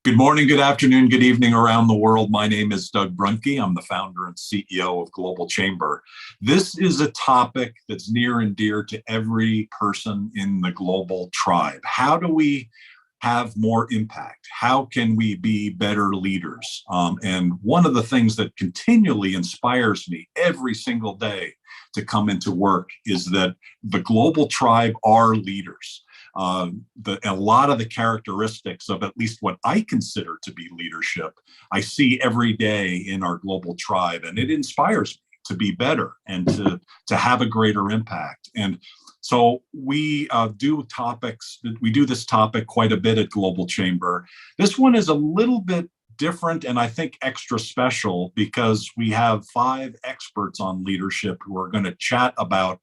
Good morning, good afternoon, good evening around the world. My name is Doug Brunke. I'm the founder and CEO of Global Chamber. This is a topic that's near and dear to every person in the global tribe. How do we have more impact? How can we be better leaders? And one of the things that continually inspires me every single day to come into work is that the global tribe are leaders. A lot of the characteristics of at least what I consider to be leadership, I see every day in our global tribe, and it inspires me to be better and to have a greater impact. And so we do this topic quite a bit at Global Chamber. This one is a little bit different and I think extra special because we have 5 experts on leadership who are going to chat about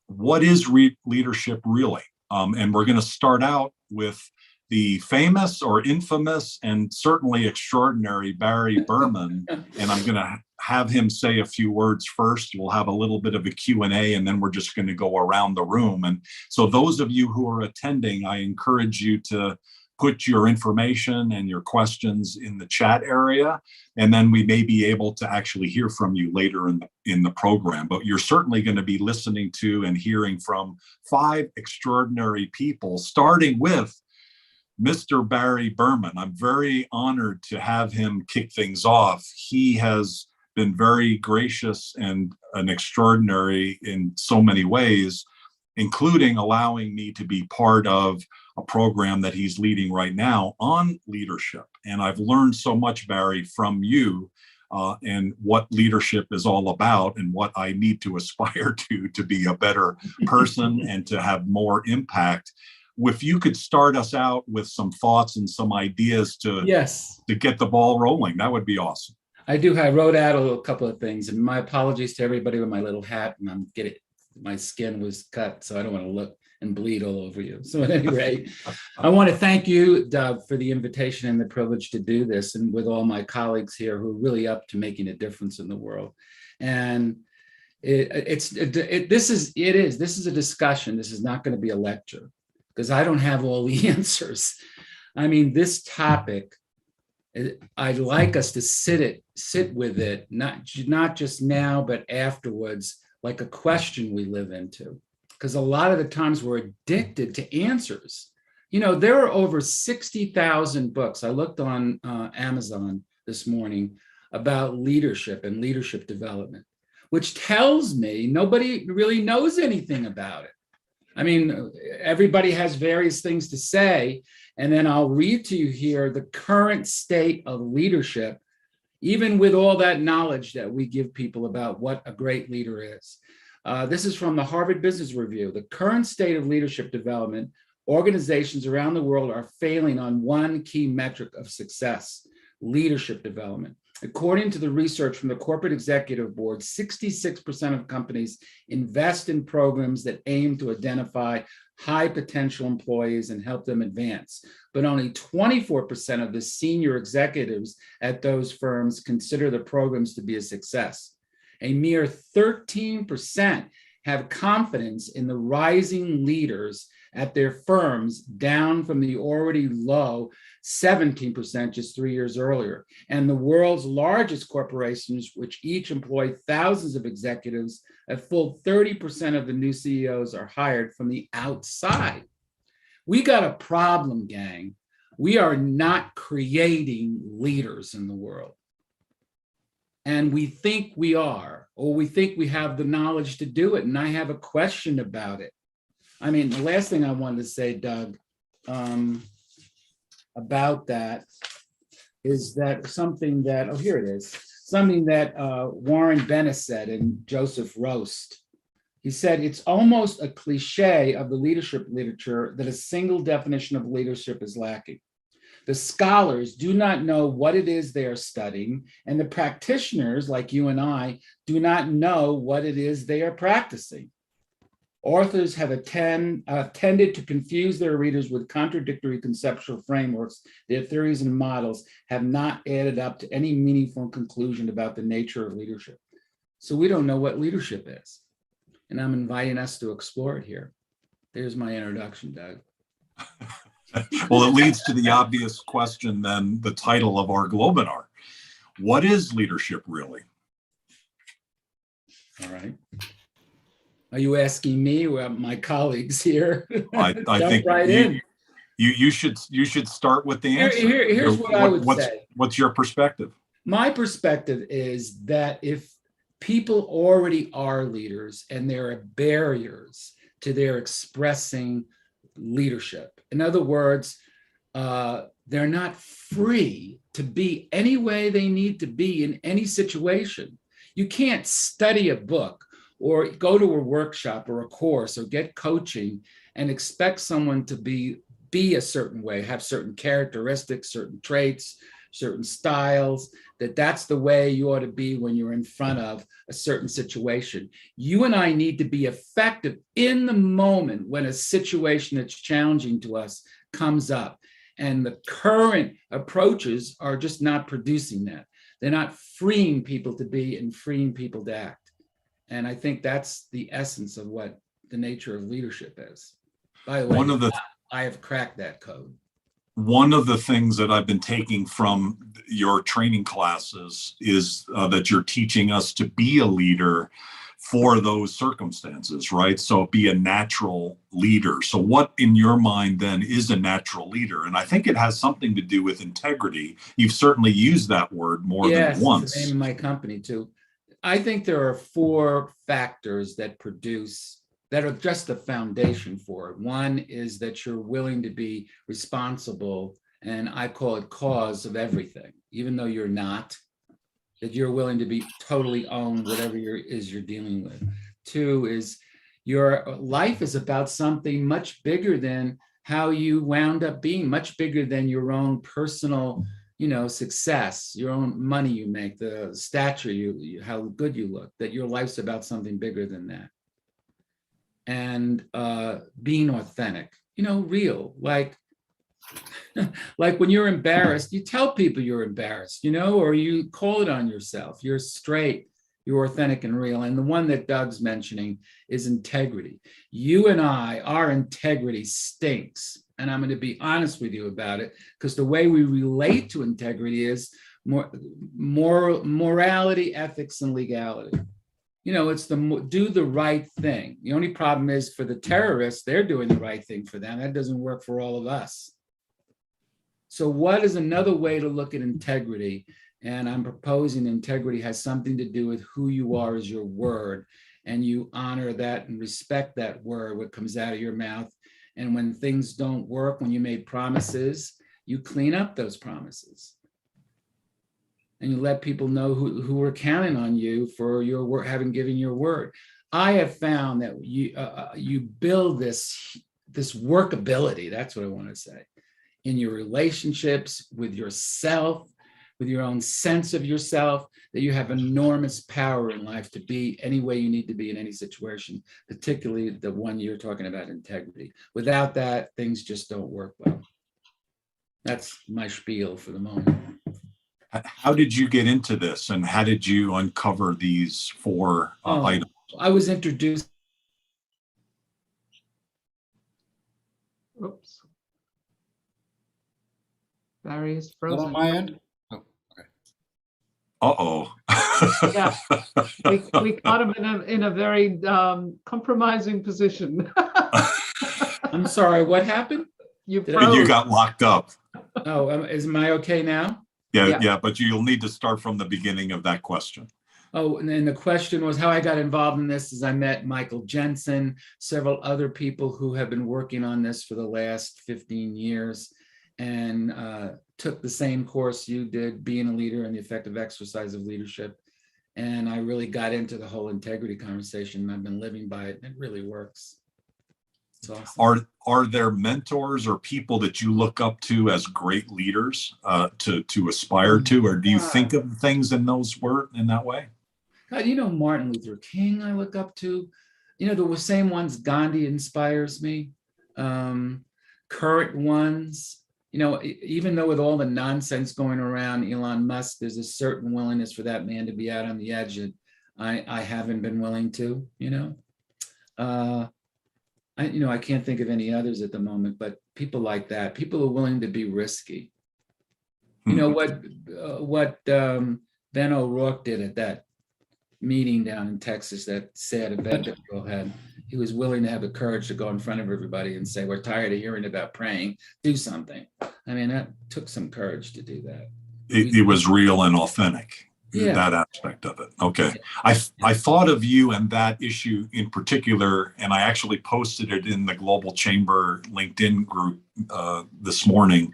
what is leadership really. And we're going to start out with the famous or infamous and certainly extraordinary Barry Berman. And I'm going to have him say a few words first. We'll have a little bit of a Q&A, and then we're just going to go around the room. And so those of you who are attending, I encourage you to put your information and your questions in the chat area, and then we may be able to actually hear from you later in the program. But you're certainly going to be listening to and hearing from 5 extraordinary people, starting with Mr. Barry Berman. I'm very honored to have him kick things off. He has been very gracious and an extraordinary in so many ways, including allowing me to be part of a program that he's leading right now on leadership. And I've learned so much, Barry, from you and what leadership is all about and what I need to aspire to be a better person and to have more impact. If you could start us out with some thoughts and some ideas to get the ball rolling, that would be awesome. I wrote out a couple of things, and my apologies to everybody with my little hat, and my skin was cut, so I don't want to look and bleed all over you. So at any rate, I want to thank you, Doug, for the invitation and the privilege to do this, and with all my colleagues here who are really up to making a difference in the world. And this is a discussion. This is not going to be a lecture because I don't have all the answers. I mean, this topic, I'd like us to sit with it, not just now, but afterwards, like a question we live into. Because a lot of the times we're addicted to answers. You know, there are over 60,000 books. I looked on Amazon this morning about leadership and leadership development, which tells me nobody really knows anything about it. I mean, everybody has various things to say, and then I'll read to you here the current state of leadership, even with all that knowledge that we give people about what a great leader is. This is from the Harvard Business Review. The current state of leadership development, organizations around the world are failing on one key metric of success, leadership development. According to the research from the Corporate Executive Board, 66% of companies invest in programs that aim to identify high potential employees and help them advance. But only 24% of the senior executives at those firms consider the programs to be a success. A mere 13% have confidence in the rising leaders at their firms, down from the already low 17% just 3 years earlier. And the world's largest corporations, which each employ thousands of executives, a full 30% of the new CEOs are hired from the outside. We got a problem, gang. We are not creating leaders in the world. And we think we are, or we think we have the knowledge to do it. And I have a question about it. I mean, the last thing I wanted to say, Doug, about that is that something that, here it is, something that Warren Bennett said in Joseph Roast. He said, it's almost a cliche of the leadership literature that a single definition of leadership is lacking. The scholars do not know what it is they are studying, and the practitioners, like you and I, do not know what it is they are practicing. Authors have tended to confuse their readers with contradictory conceptual frameworks. Their theories and models have not added up to any meaningful conclusion about the nature of leadership. So we don't know what leadership is. And I'm inviting us to explore it here. There's my introduction, Doug. Well, it leads to the obvious question then, the title of our Globinar. What is leadership really? All right. Are you asking me or my colleagues here? I think right in. You should start with the answer. Here's what I would say. What's your perspective? My perspective is that if people already are leaders and there are barriers to their expressing leadership, in other words, they're not free to be any way they need to be in any situation. You can't study a book or go to a workshop or a course or get coaching and expect someone to be a certain way, have certain characteristics, certain traits, certain styles, that's the way you ought to be when you're in front of a certain situation. You and I need to be effective in the moment when a situation that's challenging to us comes up. And the current approaches are just not producing that. They're not freeing people to be and freeing people to act. And I think that's the essence of what the nature of leadership is. By the way, I have cracked that code. One of the things that I've been taking from your training classes is that you're teaching us to be a leader for those circumstances, right? So be a natural leader. So what in your mind then is a natural leader? And I think it has something to do with integrity. You've certainly used that word more than once. It's the name of my company too. I think there are 4 factors that are just the foundation for it. One is that you're willing to be responsible, and I call it cause of everything, even though you're not, that you're willing to be totally own whatever you're dealing with. 2 is your life is about something much bigger than how you wound up being, much bigger than your own personal, success, your own money you make, the stature, how good you look, that your life's about something bigger than that. And being authentic, real, like when you're embarrassed, you tell people you're embarrassed, or you call it on yourself. You're straight, you're authentic and real. And the one that Doug's mentioning is integrity. You and our integrity stinks. And I'm going to be honest with you about it, because the way we relate to integrity is morality, ethics, and legality. It's do the right thing. The only problem is for the terrorists, they're doing the right thing for them. That doesn't work for all of us. So what is another way to look at integrity? And I'm proposing integrity has something to do with who you are as your word, and you honor that and respect that word, what comes out of your mouth. And when things don't work, when you made promises, you clean up those promises. And you let people know who are counting on you for your work, having given your word. I have found that you build this workability, that's what I want to say, in your relationships with yourself, with your own sense of yourself, that you have enormous power in life to be any way you need to be in any situation, particularly the one you're talking about, integrity. Without that, things just don't work well. That's my spiel for the moment. How did you get into this, and how did you uncover these 4 items? I was introduced. Oops. Barry is frozen. On my end? Oh, okay. Uh-oh. Yeah, we caught him in a very compromising position. I'm sorry, what happened? You got locked up. Oh, is my okay now? Yeah, but you'll need to start from the beginning of that question. Oh, and the question was how I got involved in this is I met Michael Jensen, several other people who have been working on this for the last 15 years, and took the same course you did, Being a Leader and the Effective Exercise of Leadership. And I really got into the whole integrity conversation. I've been living by it. It really works. It's awesome. Are there mentors or people that you look up to as great leaders to aspire to, or do you think of things in that way? God, Martin Luther King I look up to. The same ones. Gandhi inspires me. Current ones, even though with all the nonsense going around Elon Musk, there's a certain willingness for that man to be out on the edge that I haven't been willing to, I can't think of any others at the moment, but people like that, people who are willing to be risky. You know what Ben O'Rourke did at that meeting down in Texas, that sad event that we all had. He was willing to have the courage to go in front of everybody and say, "We're tired of hearing about praying. Do something." I mean, that took some courage to do that. It was real and authentic. Yeah. That aspect of it. Okay. I thought of you and that issue in particular, and I actually posted it in the Global Chamber LinkedIn group this morning.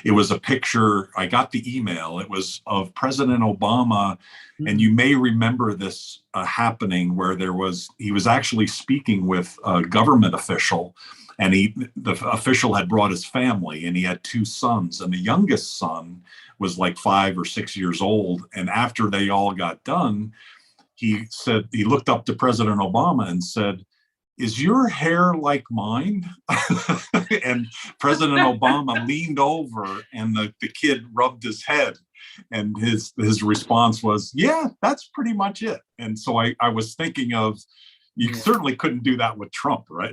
It was a picture, I got the email, it was of President Obama, and you may remember this happening where he was actually speaking with a government official, and the official had brought his family, and he had 2 sons, and the youngest son was like 5 or 6 years old. And after they all got done, he looked up to President Obama and said, "Is your hair like mine?" And President Obama leaned over, and the kid rubbed his head. And his response was, "Yeah, that's pretty much it." And so I was thinking of, you certainly couldn't do that with Trump, right?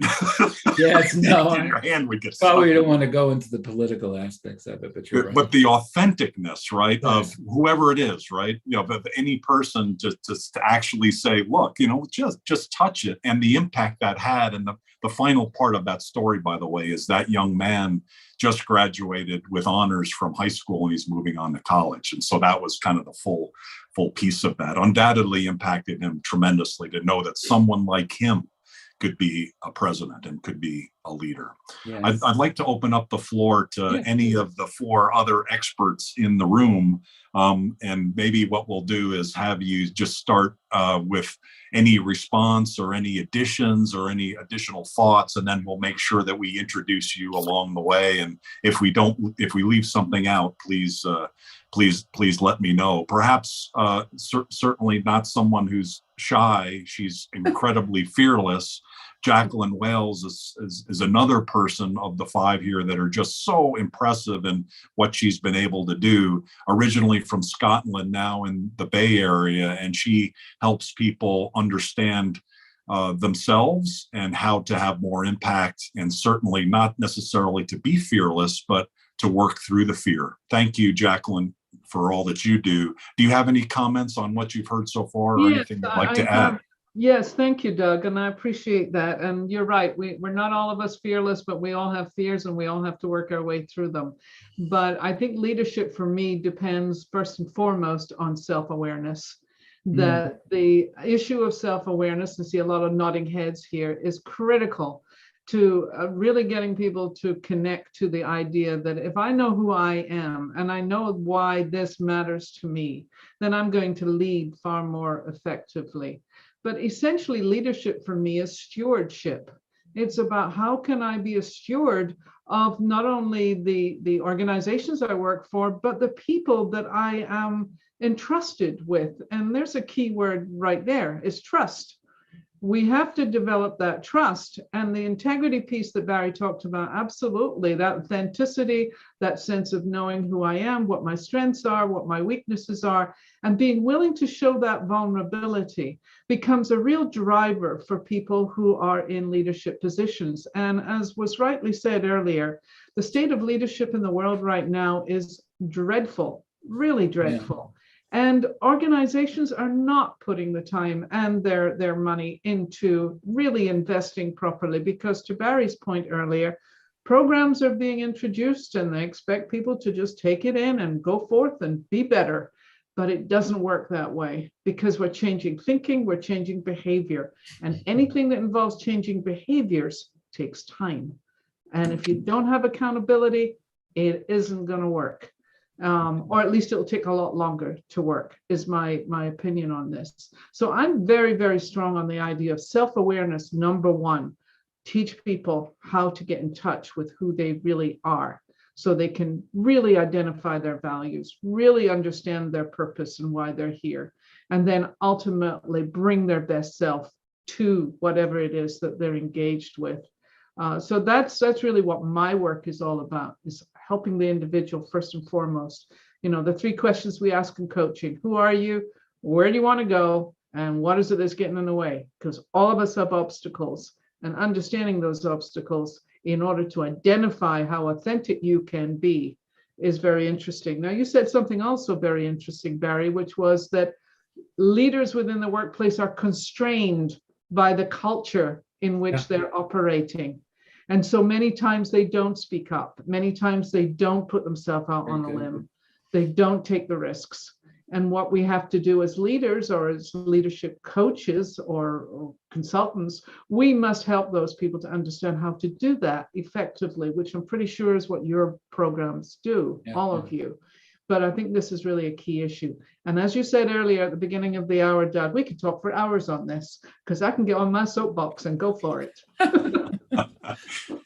Yes, no. Your hand would get probably stuck. don't want to go into the political aspects of it, but you're right. But the authenticness, right, of whoever it is, right, of any person, just to actually say, look, just touch it, and the impact that had. And the final part of that story, by the way, is that young man just graduated with honors from high school, and he's moving on to college. And so that was kind of the full piece of that. Undoubtedly impacted him tremendously to know that someone like him could be a president and could be a leader. Yes. I'd like to open up the floor to any of the 4 other experts in the room. And maybe what we'll do is have you just start with any response or any additions or any additional thoughts, and then we'll make sure that we introduce you along the way. And if we leave something out, please let me know. Perhaps certainly not someone who's shy. She's incredibly fearless. Jacqueline Wales is another person of the 5 here that are just so impressive in what she's been able to do. Originally from Scotland, now in the Bay Area, and she helps people understand themselves and how to have more impact, and certainly not necessarily to be fearless, but to work through the fear. Thank you, Jacqueline, for all that you do. Do you have any comments on what you've heard so far, or anything you'd like to add? Yes, thank you, Doug, and I appreciate that. And you're right, we're not all of us fearless, but we all have fears, and we all have to work our way through them. But I think leadership for me depends first and foremost on self-awareness. That the issue of self-awareness, and see a lot of nodding heads here, is critical to really getting people to connect to the idea that if I know who I am and I know why this matters to me, then I'm going to lead far more effectively. But essentially, leadership for me is stewardship. It's about how can I be a steward of not only the organizations I work for, but the people that I am entrusted with. And there's a key word right there, is trust. We have to develop that trust, and the integrity piece that Barry talked about, absolutely, that authenticity, that sense of knowing who I am, what my strengths are, what my weaknesses are, and being willing to show that vulnerability becomes a real driver for people who are in leadership positions. And as was rightly said earlier, the state of leadership in the world right now is dreadful, really dreadful. And organizations are not putting the time and their money into really investing properly, because to Barry's point earlier, programs are being introduced and they expect people to just take it in and go forth and be better. But it doesn't work that way, because we're changing thinking, we're changing behavior. And anything that involves changing behaviors takes time. And if you don't have accountability, it isn't going to work. Or at least it'll take a lot longer to work, is my opinion on this. So I'm very, very strong on the idea of self-awareness. Number one, teach people how to get in touch with who they really are, so they can really identify their values, really understand their purpose and why they're here, and then ultimately bring their best self to whatever it is that they're engaged with. So that's really what my work is all about, is helping the individual first and foremost. The 3 questions we ask in coaching: who are you, where do you want to go, and what is it that's getting in the way? Because all of us have obstacles, and understanding those obstacles in order to identify how authentic you can be is very interesting. Now, you said something also very interesting, Barry, which was that leaders within the workplace are constrained by the culture in which they're operating. And so many times they don't speak up. Many times they don't put themselves out on a limb. They don't take the risks. And what we have to do as leaders or as leadership coaches or consultants, we must help those people to understand how to do that effectively, which I'm pretty sure is what your programs do, all of you. But I think this is really a key issue. And as you said earlier at the beginning of the hour, Doug, we could talk for hours on this because I can get on my soapbox and go for it.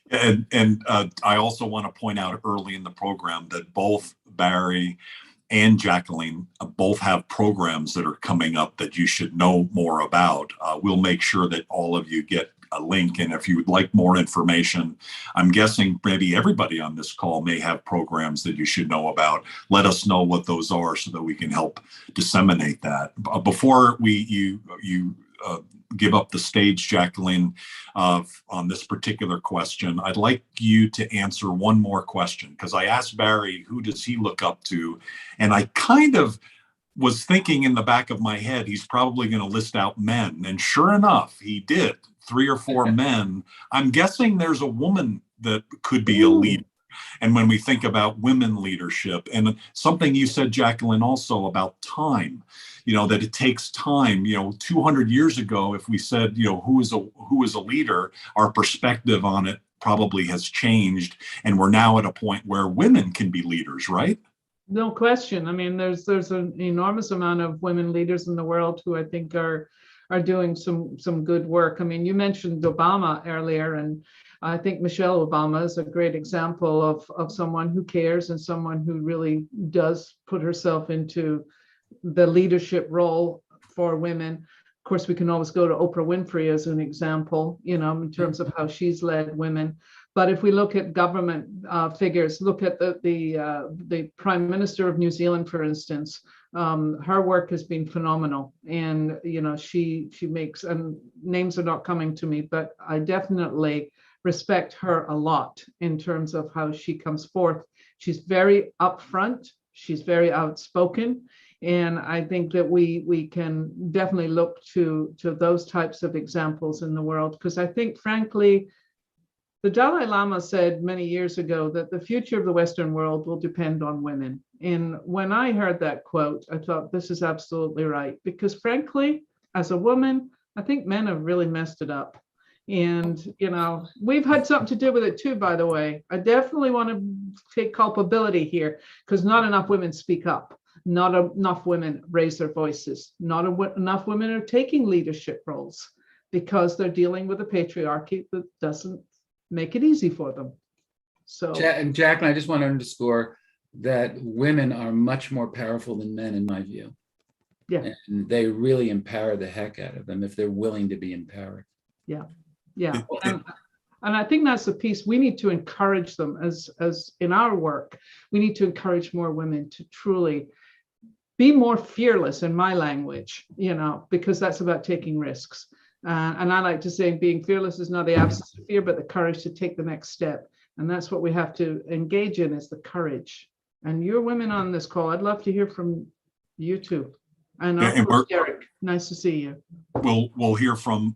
And I also want to point out early in the program that both Barry and Jacqueline both have programs that are coming up that you should know more about. We'll make sure that all of you get a link. And if you would like more information, I'm guessing maybe everybody on this call may have programs that you should know about. Let us know what those are so that we can help disseminate that. Before you give up the stage, Jacqueline, on this particular question, I'd like you to answer one more question, because I asked Barry, who does he look up to? And I kind of was thinking in the back of my head, he's probably going to list out men. And sure enough, he did. 3 or 4 men. I'm guessing there's a woman that could be a leader. And when we think about women leadership, and something you said, Jacqueline, also about time, that it takes time. 200 years ago, if we said, who is a leader, our perspective on it probably has changed. And we're now at a point where women can be leaders, right? No question. I mean, there's an enormous amount of women leaders in the world who I think are doing some good work. I mean, you mentioned Obama earlier, and I think Michelle Obama is a great example of someone who cares and someone who really does put herself into the leadership role for women. Of course, we can always go to Oprah Winfrey as an example, in terms of how she's led women. But if we look at government figures, look at the Prime Minister of New Zealand, for instance. Her work has been phenomenal, and she makes, and names are not coming to me, but I definitely respect her a lot in terms of how she comes forth. She's very upfront, she's very outspoken, and I think that we can definitely look to those types of examples in the world, because I think, frankly, the Dalai Lama said many years ago that the future of the Western world will depend on women. And when I heard that quote, I thought, this is absolutely right. Because frankly, as a woman, I think men have really messed it up. And, we've had something to do with it too, by the way. I definitely want to take culpability here, because not enough women speak up. Not enough women raise their voices. Not enough women are taking leadership roles because they're dealing with a patriarchy that doesn't make it easy for them. So, and Jacqueline, I just want to underscore that women are much more powerful than men, in my view. Yeah. And they really empower the heck out of them if they're willing to be empowered. Yeah. And I think that's the piece we need to encourage them as in our work. We need to encourage more women to truly be more fearless, in my language, because that's about taking risks. And I like to say being fearless is not the absence of fear, but the courage to take the next step. And that's what we have to engage in, is the courage. And you're women on this call. I'd love to hear from you too. And Derek, nice to see you. We'll hear from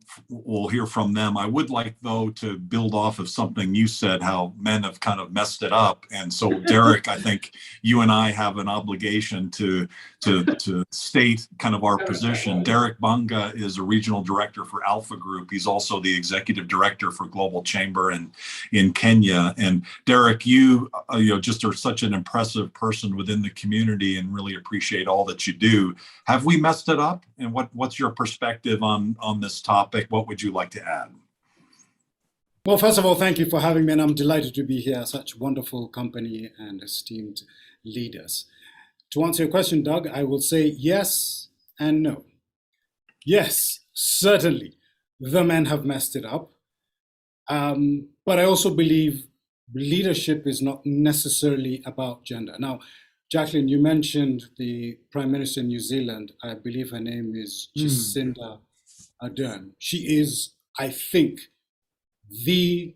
them. I would like, though, to build off of something you said, how men have kind of messed it up. And so, Derek, I think you and I have an obligation to state kind of our position. Derek Banga is a regional director for Alpha Group. He's also the executive director for Global Chamber in Kenya. And Derek, you just are such an impressive person within the community, and really appreciate all that you do. Have we messed it up? And what's your perspective on this topic? What would you like to add? Well, first of all, thank you for having me, and I'm delighted to be here. Such wonderful company and esteemed leaders. To answer your question, Doug, I will say yes and no. Yes, certainly, the men have messed it up. But I also believe leadership is not necessarily about gender. Now, Jacqueline, you mentioned the Prime Minister in New Zealand. I believe her name is Jacinda Ardern. She is, I think, the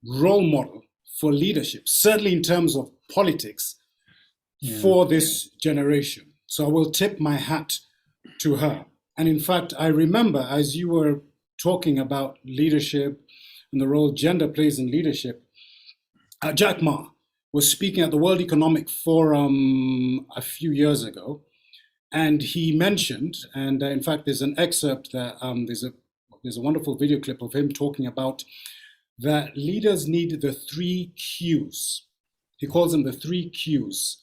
role model for leadership, certainly in terms of politics, for this generation. So I will tip my hat to her. And in fact, I remember as you were talking about leadership and the role gender plays in leadership, Jack Ma was speaking at the World Economic Forum a few years ago. And he mentioned, and in fact, there's an excerpt that there's a wonderful video clip of him talking about that leaders need the 3 Qs. He calls them the 3 Qs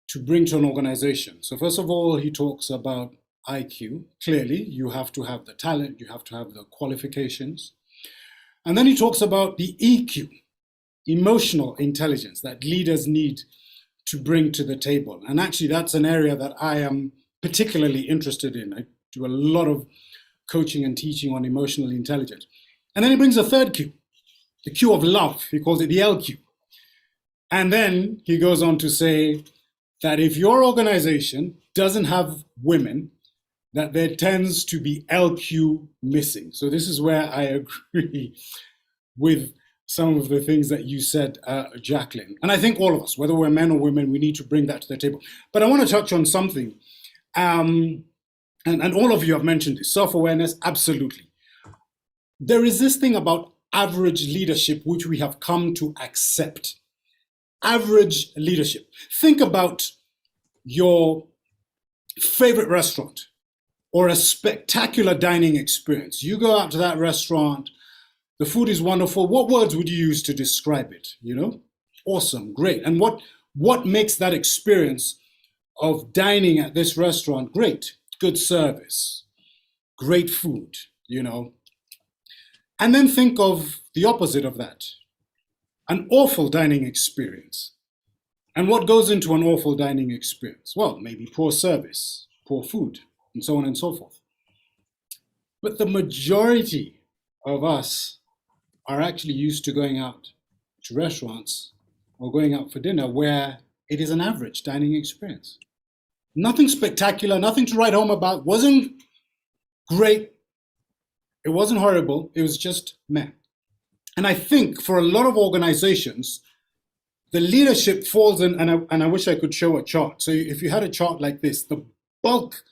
to bring to an organization. So first of all, he talks about IQ. Clearly, you have to have the talent, you have to have the qualifications. And then he talks about the EQ, emotional intelligence, that leaders need to bring to the table. And actually, that's an area that I am particularly interested in. I do a lot of coaching and teaching on emotional intelligence. And then he brings a 3rd Q, the Q of love. He calls it the LQ. And then he goes on to say that if your organization doesn't have women, that there tends to be LQ missing. So this is where I agree with some of the things that you said, Jacqueline. And I think all of us, whether we're men or women, we need to bring that to the table. But I want to touch on something. And all of you have mentioned this, self-awareness, absolutely. There is this thing about average leadership, which we have come to accept. Average leadership. Think about your favorite restaurant or a spectacular dining experience. You go out to that restaurant, the food is wonderful. What words would you use to describe it? You know, awesome, great. And what makes that experience of dining at this restaurant great? Good service, great food, you know. And then think of the opposite of that, an awful dining experience. And what goes into an awful dining experience? Well, maybe poor service, poor food, and so on and so forth. But the majority of us are actually used to going out to restaurants or going out for dinner where it is an average dining experience. Nothing spectacular, nothing to write home about, wasn't great, it wasn't horrible, it was just meh. And I think for a lot of organizations, the leadership falls in, and I wish I could show a chart. So if you had a chart like this, the bulk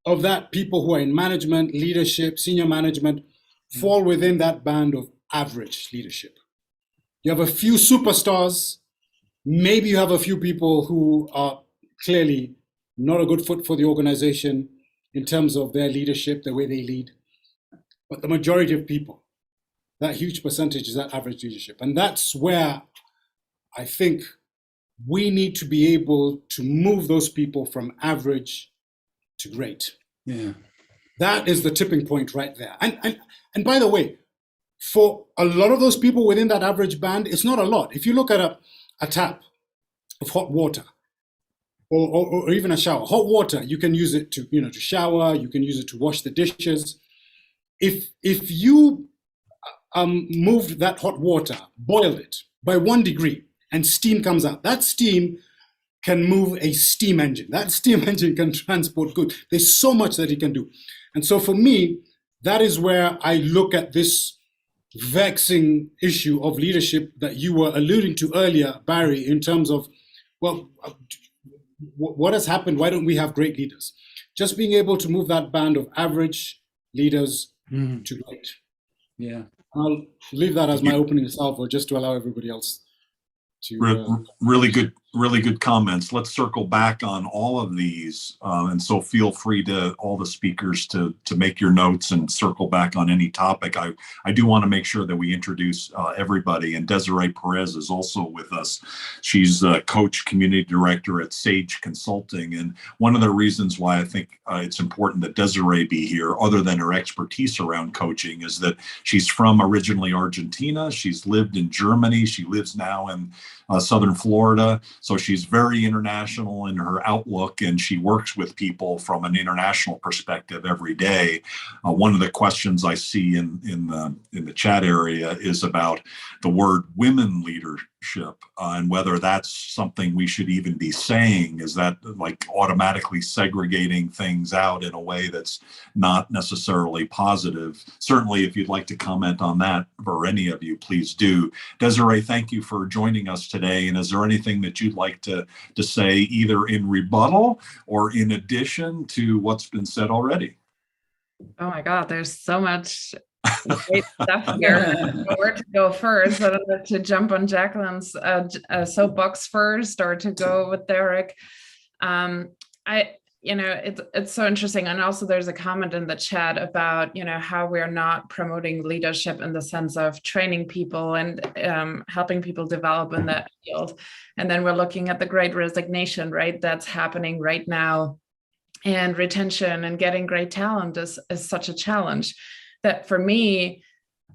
of that people who are in management, leadership, senior management, fall within that band of average leadership. You have a few superstars, maybe you have a few people who are clearly not a good fit for the organization in terms of their leadership, the way they lead. But the majority of people, that huge percentage is that average leadership. And that's where I think we need to be able to move those people from average to great. Yeah. That is the tipping point right there. And by the way, for a lot of those people within that average band, it's not a lot. If you look at a tap of hot water, or even a shower, hot water, you can use it to shower, you can use it to wash the dishes. If you moved that hot water, boiled it by 1 degree, and steam comes out, that steam can move a steam engine. That steam engine can transport goods. There's so much that it can do. And so for me, that is where I look at this vexing issue of leadership that you were alluding to earlier, Barry, in terms of, well, what has happened? Why don't we have great leaders? Just being able to move that band of average leaders to great. Yeah. I'll leave that as my opening salvo just to allow everybody else to. Really good comments. Let's circle back on all of these. And so feel free to all the speakers to make your notes and circle back on any topic. I do want to make sure that we introduce everybody. And Desiree Perez is also with us. She's a coach community director at Sage Consulting. And one of the reasons why I think it's important that Desiree be here, other than her expertise around coaching, is that she's from originally Argentina. She's lived in Germany. She lives now in Southern Florida. So she's very international in her outlook, and she works with people from an international perspective every day. One of the questions I see in the chat area is about the word women and whether that's something we should even be saying. Is that like automatically segregating things out in a way that's not necessarily positive? Certainly, if you'd like to comment on that, or any of you, please do. Desiree, thank you for joining us today. And is there anything that you'd like to say, either in rebuttal or in addition to what's been said already? Oh my God, there's so much great stuff here. Where to go first? I don't know, to jump on Jacqueline's soapbox first, or to go with Derek. It's so interesting. And also there's a comment in the chat about, how we're not promoting leadership in the sense of training people and helping people develop in that field. And then we're looking at the Great Resignation, right? That's happening right now. And retention and getting great talent is such a challenge that, for me,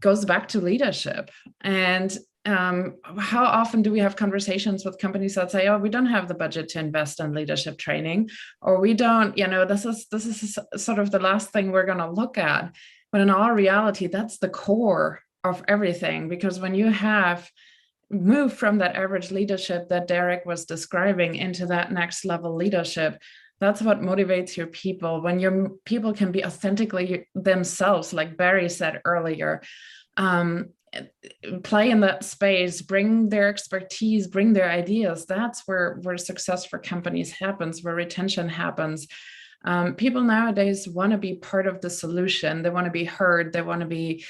goes back to leadership. And how often do we have conversations with companies that say, oh, we don't have the budget to invest in leadership training, or we don't, this is sort of the last thing we're going to look at. But in all reality, that's the core of everything, because when you have moved from that average leadership that Derek was describing into that next level leadership, that's what motivates your people. When your people can be authentically themselves, like Barry said earlier, play in that space, bring their expertise, bring their ideas. That's where success for companies happens, where retention happens. People nowadays want to be part of the solution. They want to be heard. They want to be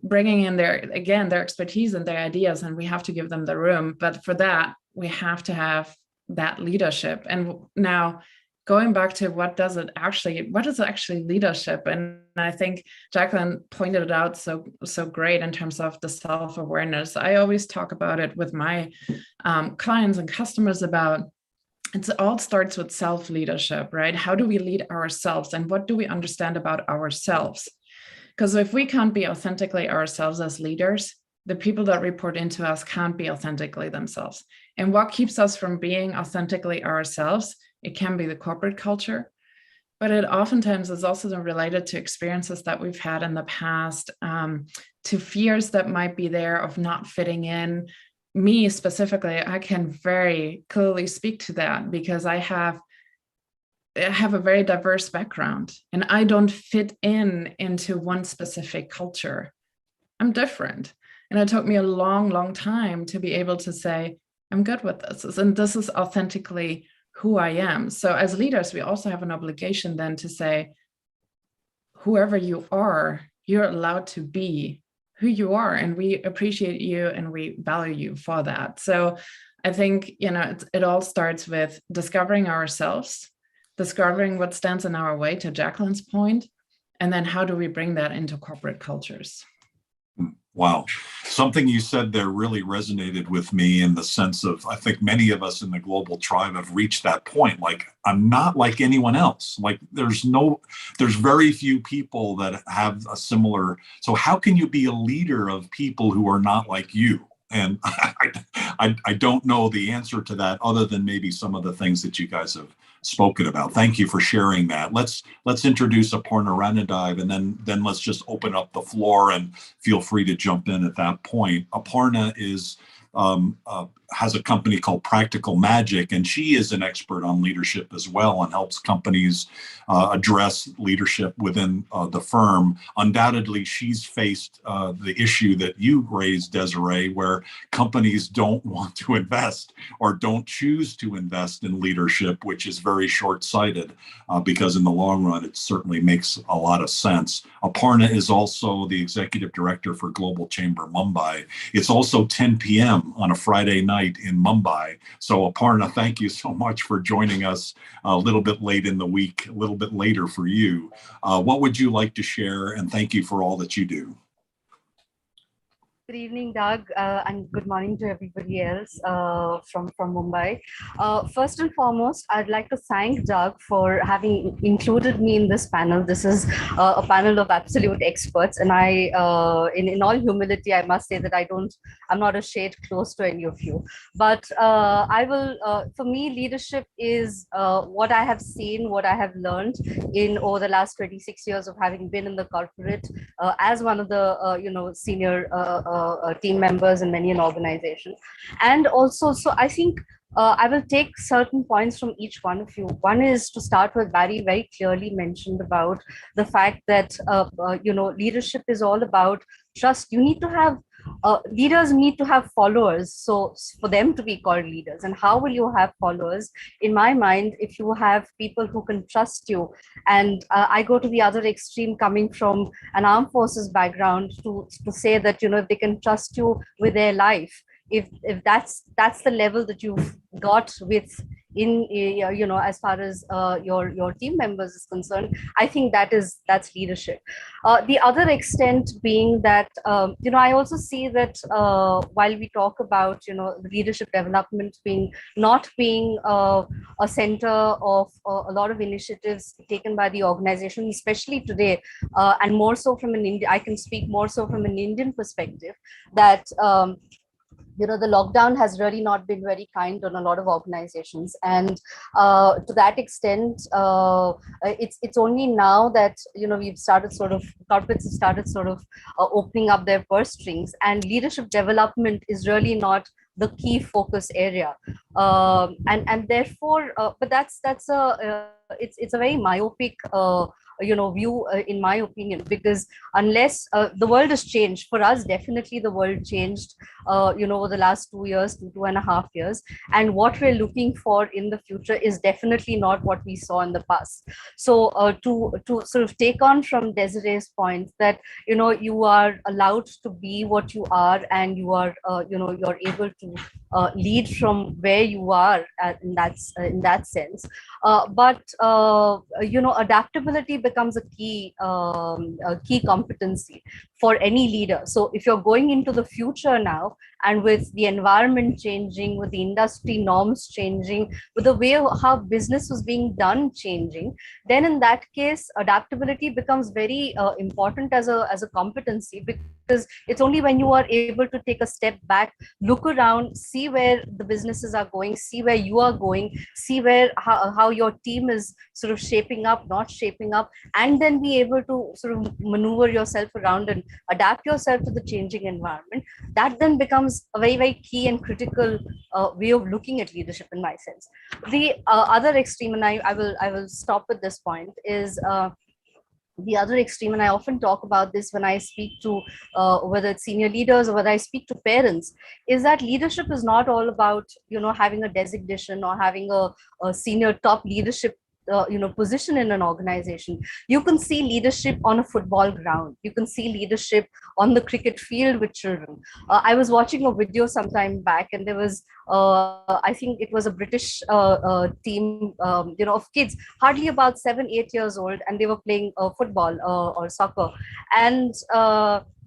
bringing in their expertise and their ideas, and we have to give them the room. But for that, we have to have that leadership. And now, going back to what is actually leadership? And I think Jacqueline pointed it out so great in terms of the self-awareness. I always talk about it with my clients and customers about, it all starts with self-leadership, right? How do we lead ourselves, and what do we understand about ourselves? Because if we can't be authentically ourselves as leaders, the people that report into us can't be authentically themselves. And what keeps us from being authentically ourselves? It can be the corporate culture, but it oftentimes is also related to experiences that we've had in the past, to fears that might be there of not fitting in. Me specifically, I can very clearly speak to that, because I have a very diverse background, and I don't fit into one specific culture. I'm different. And it took me a long, long time to be able to say, I'm good with this, and this is authentically who I am. So as leaders, we also have an obligation then to say, whoever you are, you're allowed to be who you are, and we appreciate you and we value you for that. So I think, it all starts with discovering ourselves, discovering what stands in our way, to Jacqueline's point, and then how do we bring that into corporate cultures? Wow. Something you said there really resonated with me, in the sense of, I think many of us in the global tribe have reached that point. Like, I'm not like anyone else. Like, there's very few people that have a similar. So how can you be a leader of people who are not like you? And I don't know the answer to that, other than maybe some of the things that you guys have spoken about. Thank you for sharing that. Let's introduce Aparna Ranadive, and then let's just open up the floor, and feel free to jump in at that point. Aparna has a company called Practical Magic, and she is an expert on leadership as well, and helps companies address leadership within the firm. Undoubtedly, she's faced the issue that you raised, Desiree, where companies don't want to invest, or don't choose to invest in leadership, which is very short-sighted, because in the long run, it certainly makes a lot of sense. Aparna is also the executive director for Global Chamber Mumbai. It's also 10 p.m. on a Friday night in Mumbai. So Aparna, thank you so much for joining us a little bit late in the week, a little bit later for you. What would you like to share? And thank you for all that you do. Good evening, Doug, and good morning to everybody else from Mumbai. First and foremost, I'd like to thank Doug for having included me in this panel. This is a panel of absolute experts, and I, in all humility, I must say that I'm not a shade close to any of you. But I will, for me, leadership is what I have seen, what I have learned in over the last 26 years of having been in the corporate as one of the senior team members in many an organization. And also, so I think I will take certain points from each one of you. One is to start with. Barry very clearly mentioned about the fact that leadership is all about trust. You need to have leaders need to have followers, so for them to be called leaders. And how will you have followers? In my mind, if you have people who can trust you, and I go to the other extreme, coming from an armed forces background, to say that if they can trust you with their life, if that's the level that you've got with as far as your team members is concerned, I think that's leadership. The other extent being that I also see that while we talk about leadership development not being a center of a lot of initiatives taken by the organization, especially today, and more so from I can speak more so from an Indian perspective, that the lockdown has really not been very kind on a lot of organizations, and to that extent, it's only now that we've started corporates have started opening up their purse strings, and leadership development is really not the key focus area, and therefore, but that's it's a very myopic view, in my opinion, because unless the world has changed for us, definitely the world changed over the last 2 years, 2.5 years, and what we're looking for in the future is definitely not what we saw in the past. So to sort of take on from Desiree's point, that you are allowed to be what you are, and you are you're able to lead from where you are in that sense, but adaptability becomes a key competency for any leader. So if you're going into the future now, and with the environment changing, with the industry norms changing, with the way how business was being done changing, then in that case, adaptability becomes very important as a competency, because it's only when you are able to take a step back, look around, see where the businesses are going, see where you are going, see where how your team is sort of shaping up, not shaping up, and then be able to sort of maneuver yourself around and adapt yourself to the changing environment. That then becomes a very, very key and critical way of looking at leadership, in my sense. The other extreme, and I will stop at this point, is the other extreme, and I often talk about this when I speak to whether it's senior leaders or whether I speak to parents, is that leadership is not all about having a designation or having a senior top leadership position in an organization. You can see leadership on a football ground. You can see leadership on the cricket field with children. I was watching a video sometime back, and there was I think it was a British team, of kids, hardly about 7-8 years old, and they were playing football or soccer. And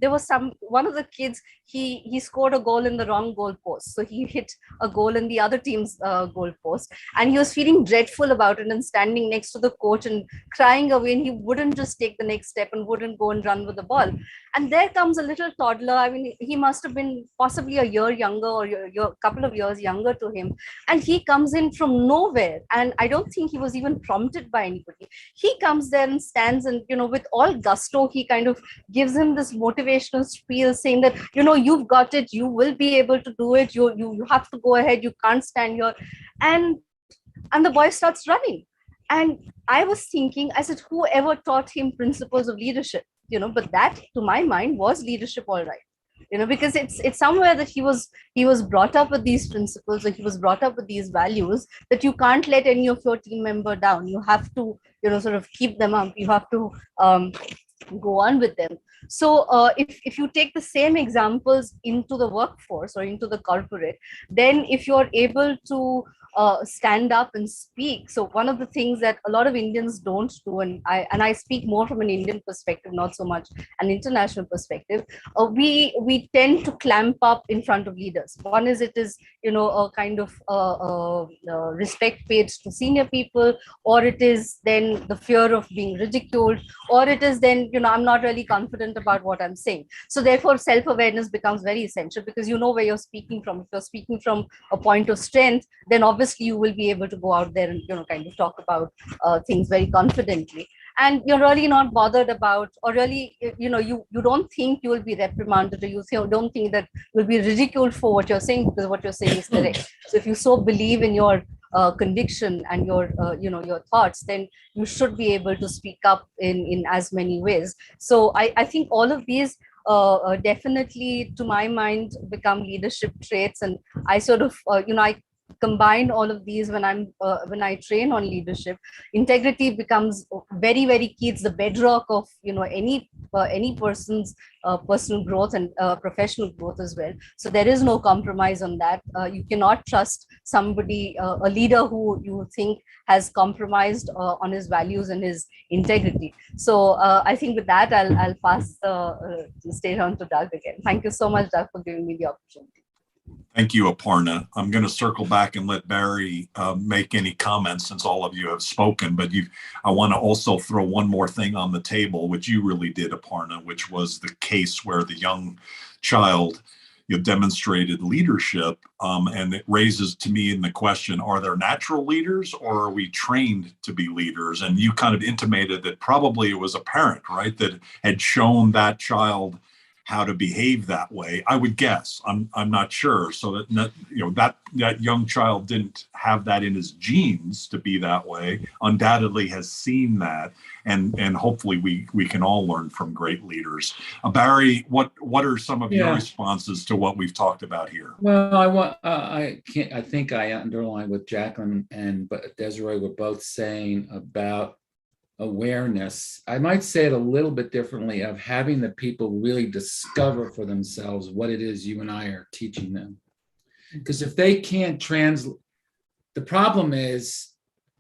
there was one of the kids, he scored a goal in the wrong goal post. So he hit a goal in the other team's goal post, and he was feeling dreadful about it and standing next to the coach and crying away, and he wouldn't just take the next step and wouldn't go and run with the ball. And there comes a little toddler. I mean, he must have been possibly a year younger or a couple of years younger to him. And he comes in from nowhere. And I don't think he was even prompted by anybody. He comes there and stands, and, with all gusto, he kind of gives him this motivational spiel saying that, you've got it, you will be able to do it. You have to go ahead. You can't stand here. And the boy starts running. And I was thinking, I said, whoever taught him principles of leadership? But that, to my mind, was leadership, all right. Because it's somewhere that he was brought up with these principles, or he was brought up with these values, that you can't let any of your team member down. You have to, sort of keep them up. You have to go on with them. So if you take the same examples into the workforce or into the corporate, then if you're able to stand up and speak. So one of the things that a lot of Indians don't do, and I speak more from an Indian perspective, not so much an international perspective, we tend to clamp up in front of leaders. One is, it is a kind of respect paid to senior people, or it is then the fear of being ridiculed, or it is then I'm not really confident about what I'm saying. So therefore, self-awareness becomes very essential, because where you're speaking from. If you're speaking from a point of strength, then obviously you will be able to go out there and kind of talk about things very confidently. and you're really not bothered about, or really, you don't think you will be reprimanded, or you don't think that you'll be ridiculed for what you're saying, because what you're saying is correct. So if you so believe in your conviction and your your thoughts, then you should be able to speak up in as many ways. So I think all of these definitely, to my mind, become leadership traits. And I sort of I combine all of these when I train on leadership. Integrity becomes very, very key. It's the bedrock of any person's personal growth and professional growth as well. So there is no compromise on that. You cannot trust somebody, a leader who you think has compromised on his values and his integrity. So I think with that, I'll pass the stage on to Doug again. Thank you so much, Doug, for giving me the opportunity. Thank you, Aparna. I'm going to circle back and let Barry make any comments, since all of you have spoken, but I want to also throw one more thing on the table, which you really did, Aparna, which was the case where the young child demonstrated leadership, and it raises to me in the question, are there natural leaders, or are we trained to be leaders? And you kind of intimated that probably it was a parent, right, that had shown that child how to behave that way. I would guess. I'm not sure. So that young child didn't have that in his genes to be that way. Undoubtedly has seen that, and hopefully we can all learn from great leaders. Barry, what are some of your responses to what we've talked about here? Well, I think I underline what Jacqueline and Desiree were both saying about awareness. I might say it a little bit differently, of having the people really discover for themselves what it is you and I are teaching them. Because if they can't translate, the problem is,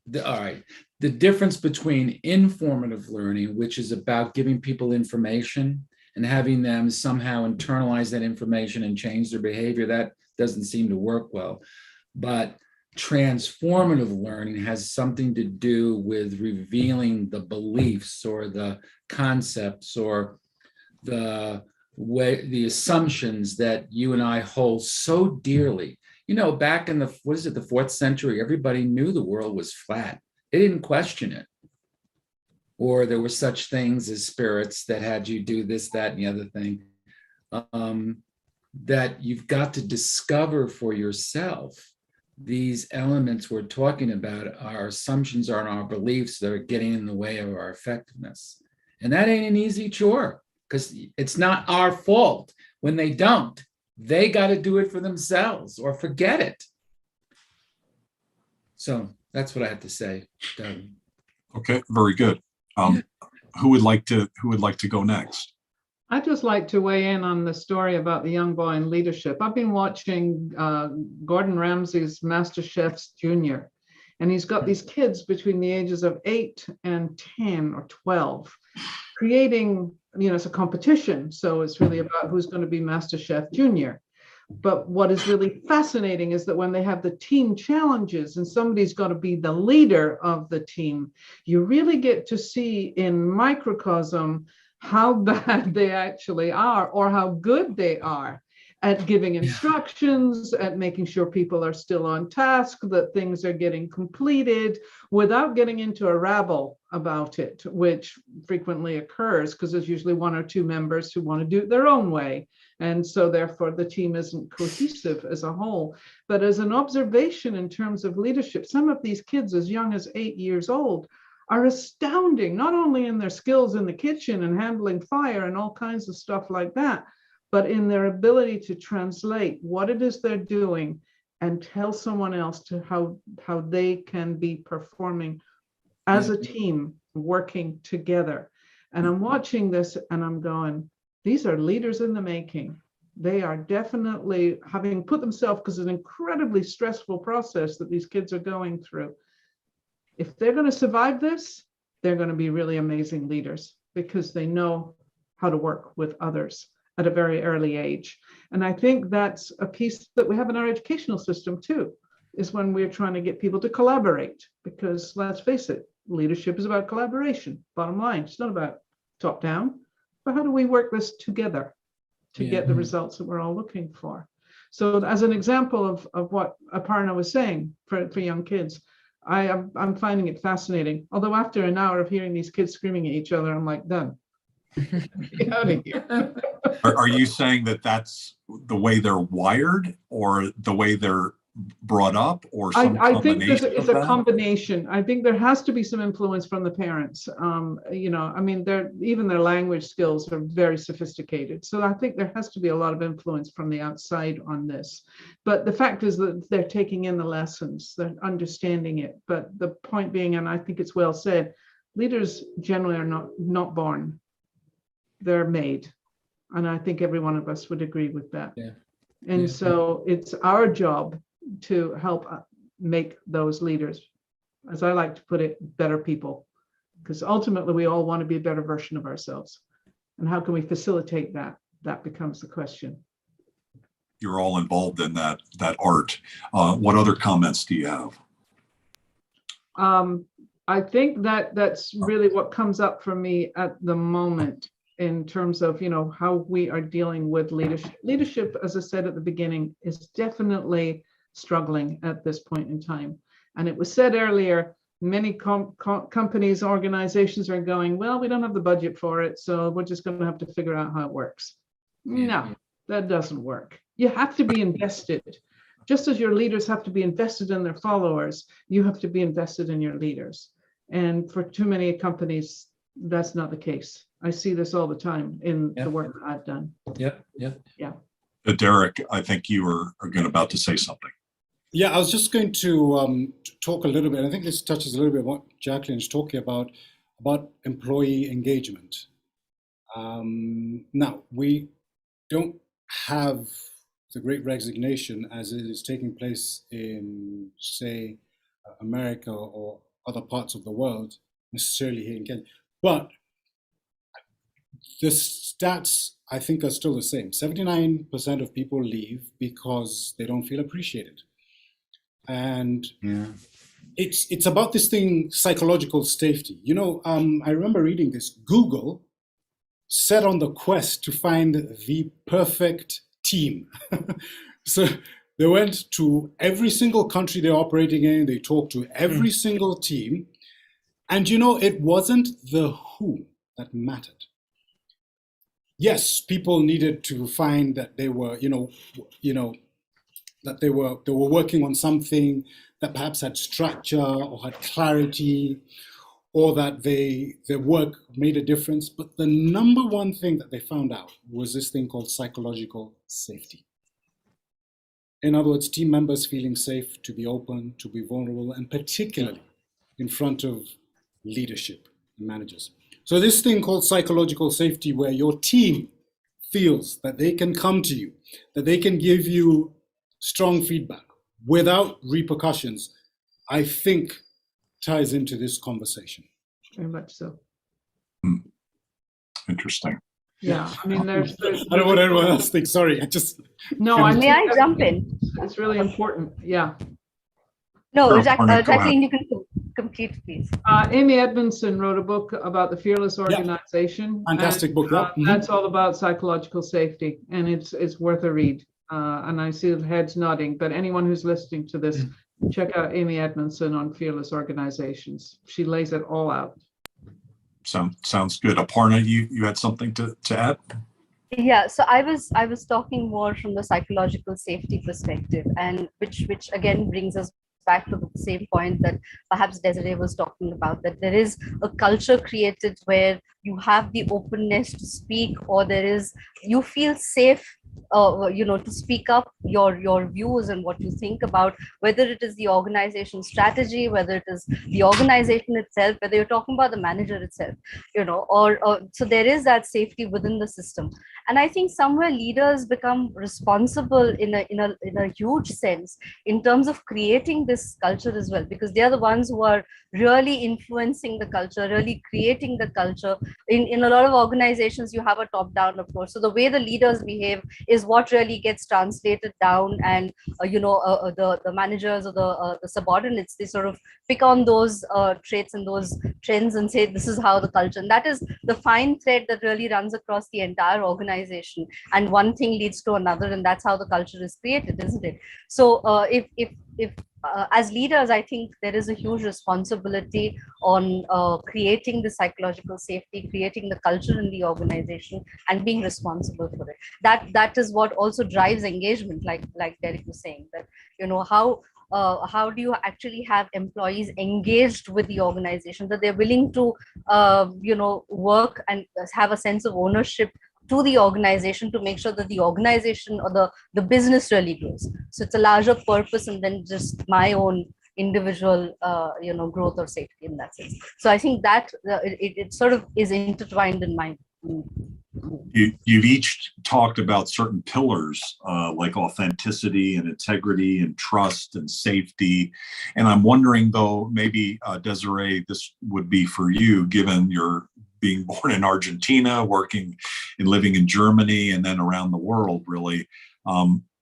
the difference between informative learning, which is about giving people information and having them somehow internalize that information and change their behavior, that doesn't seem to work well. But transformative learning has something to do with revealing the beliefs or the concepts or the assumptions that you and I hold so dearly. Back in the 4th century, everybody knew the world was flat. They didn't question it. Or there were such things as spirits that had you do this, that, and the other thing. That you've got to discover for yourself. These elements we're talking about, our assumptions are our beliefs that are getting in the way of our effectiveness. And that ain't an easy chore, because it's not our fault when they don't. They got to do it for themselves or forget it. So that's what I have to say, Doug. Okay, very good. Who would like to go next? I'd just like to weigh in on the story about the young boy in leadership. I've been watching Gordon Ramsay's Master Chefs Junior, and he's got these kids between the ages of 8 and 10 or 12, creating, it's a competition. So it's really about who's going to be Master Chef Junior. But what is really fascinating is that when they have the team challenges and somebody's got to be the leader of the team, you really get to see in microcosm how bad they actually are, or how good they are at giving instructions, at making sure people are still on task, that things are getting completed without getting into a rabble about it, which frequently occurs because there's usually 1 or 2 members who want to do it their own way. And so therefore the team isn't cohesive as a whole. But as an observation in terms of leadership, some of these kids as young as 8 years old are astounding, not only in their skills in the kitchen and handling fire and all kinds of stuff like that, but in their ability to translate what it is they're doing and tell someone else to how they can be performing as a team, working together. And I'm watching this and I'm going, these are leaders in the making. They are definitely having put themselves, because it's an incredibly stressful process that these kids are going through. If they're going to survive this, they're going to be really amazing leaders because they know how to work with others at a very early age. And I think that's a piece that we have in our educational system too, is when we're trying to get people to collaborate, because let's face it, leadership is about collaboration. Bottom line, it's not about top down, but how do we work this together to get the results that we're all looking for? So as an example of what Aparna was saying for young kids, I'm finding it fascinating. Although after an hour of hearing these kids screaming at each other, I'm like, done. Get out of here. Are you saying that that's the way they're wired, or the way they're brought up, or some I think combination it's of a that? combination. I think there has to be some influence from the parents. You know, I mean, even their language skills are very sophisticated. So I think there has to be a lot of influence from the outside on this. But the fact is that they're taking in the lessons, they're understanding it. But the point being, and I think it's well said, leaders generally are not born. They're made. And I think every one of us would agree with that. Yeah. And Yeah. so it's our job to help make those leaders, as I like to put it, better people, because ultimately we all want to be a better version of ourselves. And how can we facilitate that? That becomes the question. You're all involved in that art. What other comments do you have? I think that's really what comes up for me at the moment in terms of, you know, how we are dealing with leadership. Leadership, as I said at the beginning, is definitely struggling at this point in time. And it was said earlier, many companies, organizations are going, well, we don't have the budget for it, so we're just going to have to figure out how it works. No, that doesn't work. You have to be invested. Just as your leaders have to be invested in their followers, you have to be invested in your leaders. And for too many companies, that's not the case. I see this all the time in the work that I've done. Yeah. Derek, I think you are about to say something. Yeah, I was just going to talk a little bit. I think this touches a little bit what Jacqueline is talking about employee engagement. Now, we don't have the great resignation as it is taking place in, say, America or other parts of the world, necessarily here in Kenya. But the stats, I think, are still the same. 79% of people leave because they don't feel appreciated. And it's about this thing, psychological safety. You know, I remember reading this. Google set on the quest to find the perfect team. So they went to every single country they're operating in. They talked to every single team. And, you know, it wasn't the who that mattered. Yes, people needed to find that they were, that they were working on something that perhaps had structure or had clarity, or that their work made a difference. But the number one thing that they found out was this thing called psychological safety. In other words, team members feeling safe to be open, to be vulnerable, and particularly in front of leadership and managers. So this thing called psychological safety, where your team feels that they can come to you, that they can give you strong feedback without repercussions, I think ties into this conversation. Very much so. Interesting. Yeah, I mean, there's I don't know what everyone else thinks. Sorry, I just. No, I May I jump in? It's really important. Yeah. No, Sure, Jacqueline, you can complete, please. Amy Edmondson wrote a book about the fearless organization. Fantastic book. That's all about psychological safety, and it's worth a read. And I see the heads nodding, but anyone who's listening to this, check out Amy Edmondson on fearless organizations. She lays it all out. Sounds good. Aparna, you had something to add? Yeah, so I was talking more from the psychological safety perspective, and which again brings us back to the same point that perhaps Desiree was talking about, that there is a culture created where you have the openness to speak, or you feel safe to speak up your views and what you think about, whether it is the organization strategy, whether it is the organization itself, whether you're talking about the manager itself, or so there is that safety within the system. And I think somewhere leaders become responsible in a huge sense in terms of creating this culture as well, because they are the ones who are really influencing the culture, really creating the culture. In a lot of organizations, you have a top-down approach. So the way the leaders behave is what really gets translated down, and the managers or the subordinates, they sort of pick on those traits and those trends and say this is how the culture. And that is the fine thread that really runs across the entire organization. And one thing leads to another, and that's how the culture is created, isn't it? So if as leaders, I think there is a huge responsibility on creating the psychological safety, creating the culture in the organization, and being responsible for it. That is what also drives engagement, like Derek was saying, that how do you actually have employees engaged with the organization, that they're willing to work and have a sense of ownership to the organization to make sure that the organization or the business really grows. So it's a larger purpose than just my own individual growth or safety in that sense. So I think that it sort of is intertwined in my. You've each talked about certain pillars like authenticity and integrity and trust and safety. And I'm wondering, though, maybe Desiree, this would be for you, given your being born in Argentina, working and living in Germany, and then around the world, really.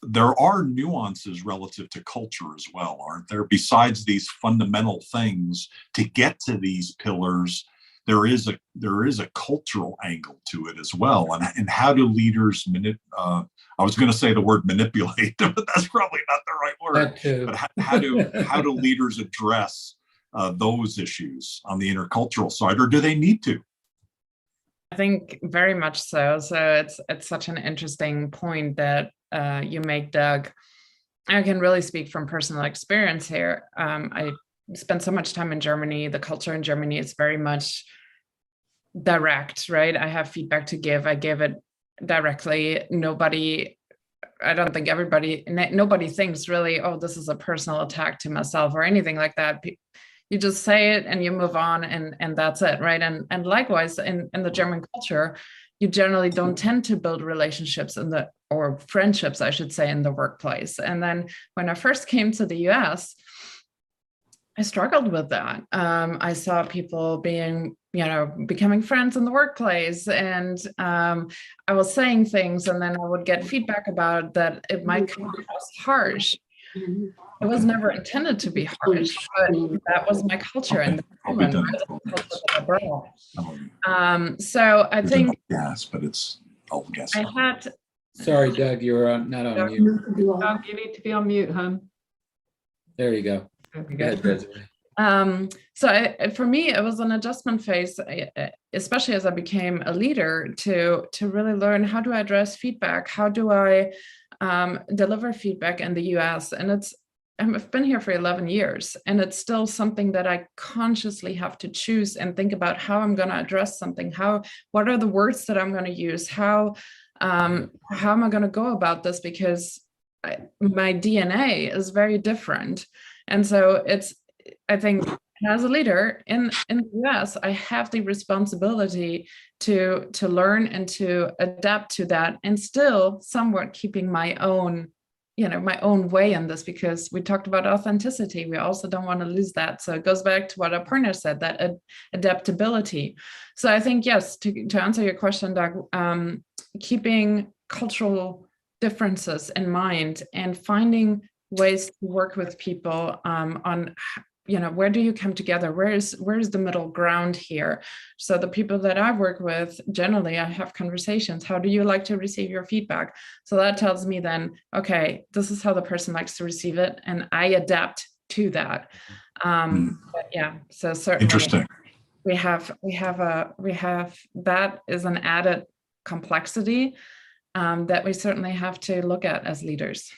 There are nuances relative to culture as well, aren't there? Besides these fundamental things, to get to these pillars, there is a cultural angle to it as well. And how do leaders I was going to say the word manipulate, but that's probably not the right word. But how do leaders address those issues on the intercultural side, or do they need to? I think very much so. So it's such an interesting point that you make, Doug. I can really speak from personal experience here. I spent so much time in Germany. The culture in Germany is very much direct, right? I have feedback to give. I give it directly. Nobody thinks really, oh, this is a personal attack to myself or anything like that. You just say it and you move on, and that's it, right? And likewise, in the German culture, you generally don't tend to build relationships or friendships, I should say, in the workplace. And then when I first came to the US, I struggled with that. I saw people becoming friends in the workplace, and I was saying things, and then I would get feedback about that it might come across harsh. It was never intended to be harsh, but that was my culture in the moment. So I think gas, but it's old gas. I had. Sorry, Doug, you're not on mute. Doug, you need to be on mute, hon. There you go. So for me, it was an adjustment phase, especially as I became a leader, to really learn, how do I address feedback? How do I deliver feedback in the US? And I've been here for 11 years, and it's still something that I consciously have to choose and think about how I'm going to address something. What are the words that I'm going to use? How am I going to go about this? Because my DNA is very different. And so I think as a leader in the US, I have the responsibility to learn and to adapt to that, and still somewhat keeping my own way in this, because we talked about authenticity. We also don't want to lose that. So it goes back to what our partner said, that adaptability. So I think, yes, to answer your question, Doug, keeping cultural differences in mind and finding ways to work with people on, where do you come together? Where's the middle ground here? So the people that I work with, generally, I have conversations. How do you like to receive your feedback? So that tells me then, okay, this is how the person likes to receive it, and I adapt to that. But yeah, so certainly interesting. We have that is an added complexity that we certainly have to look at as leaders.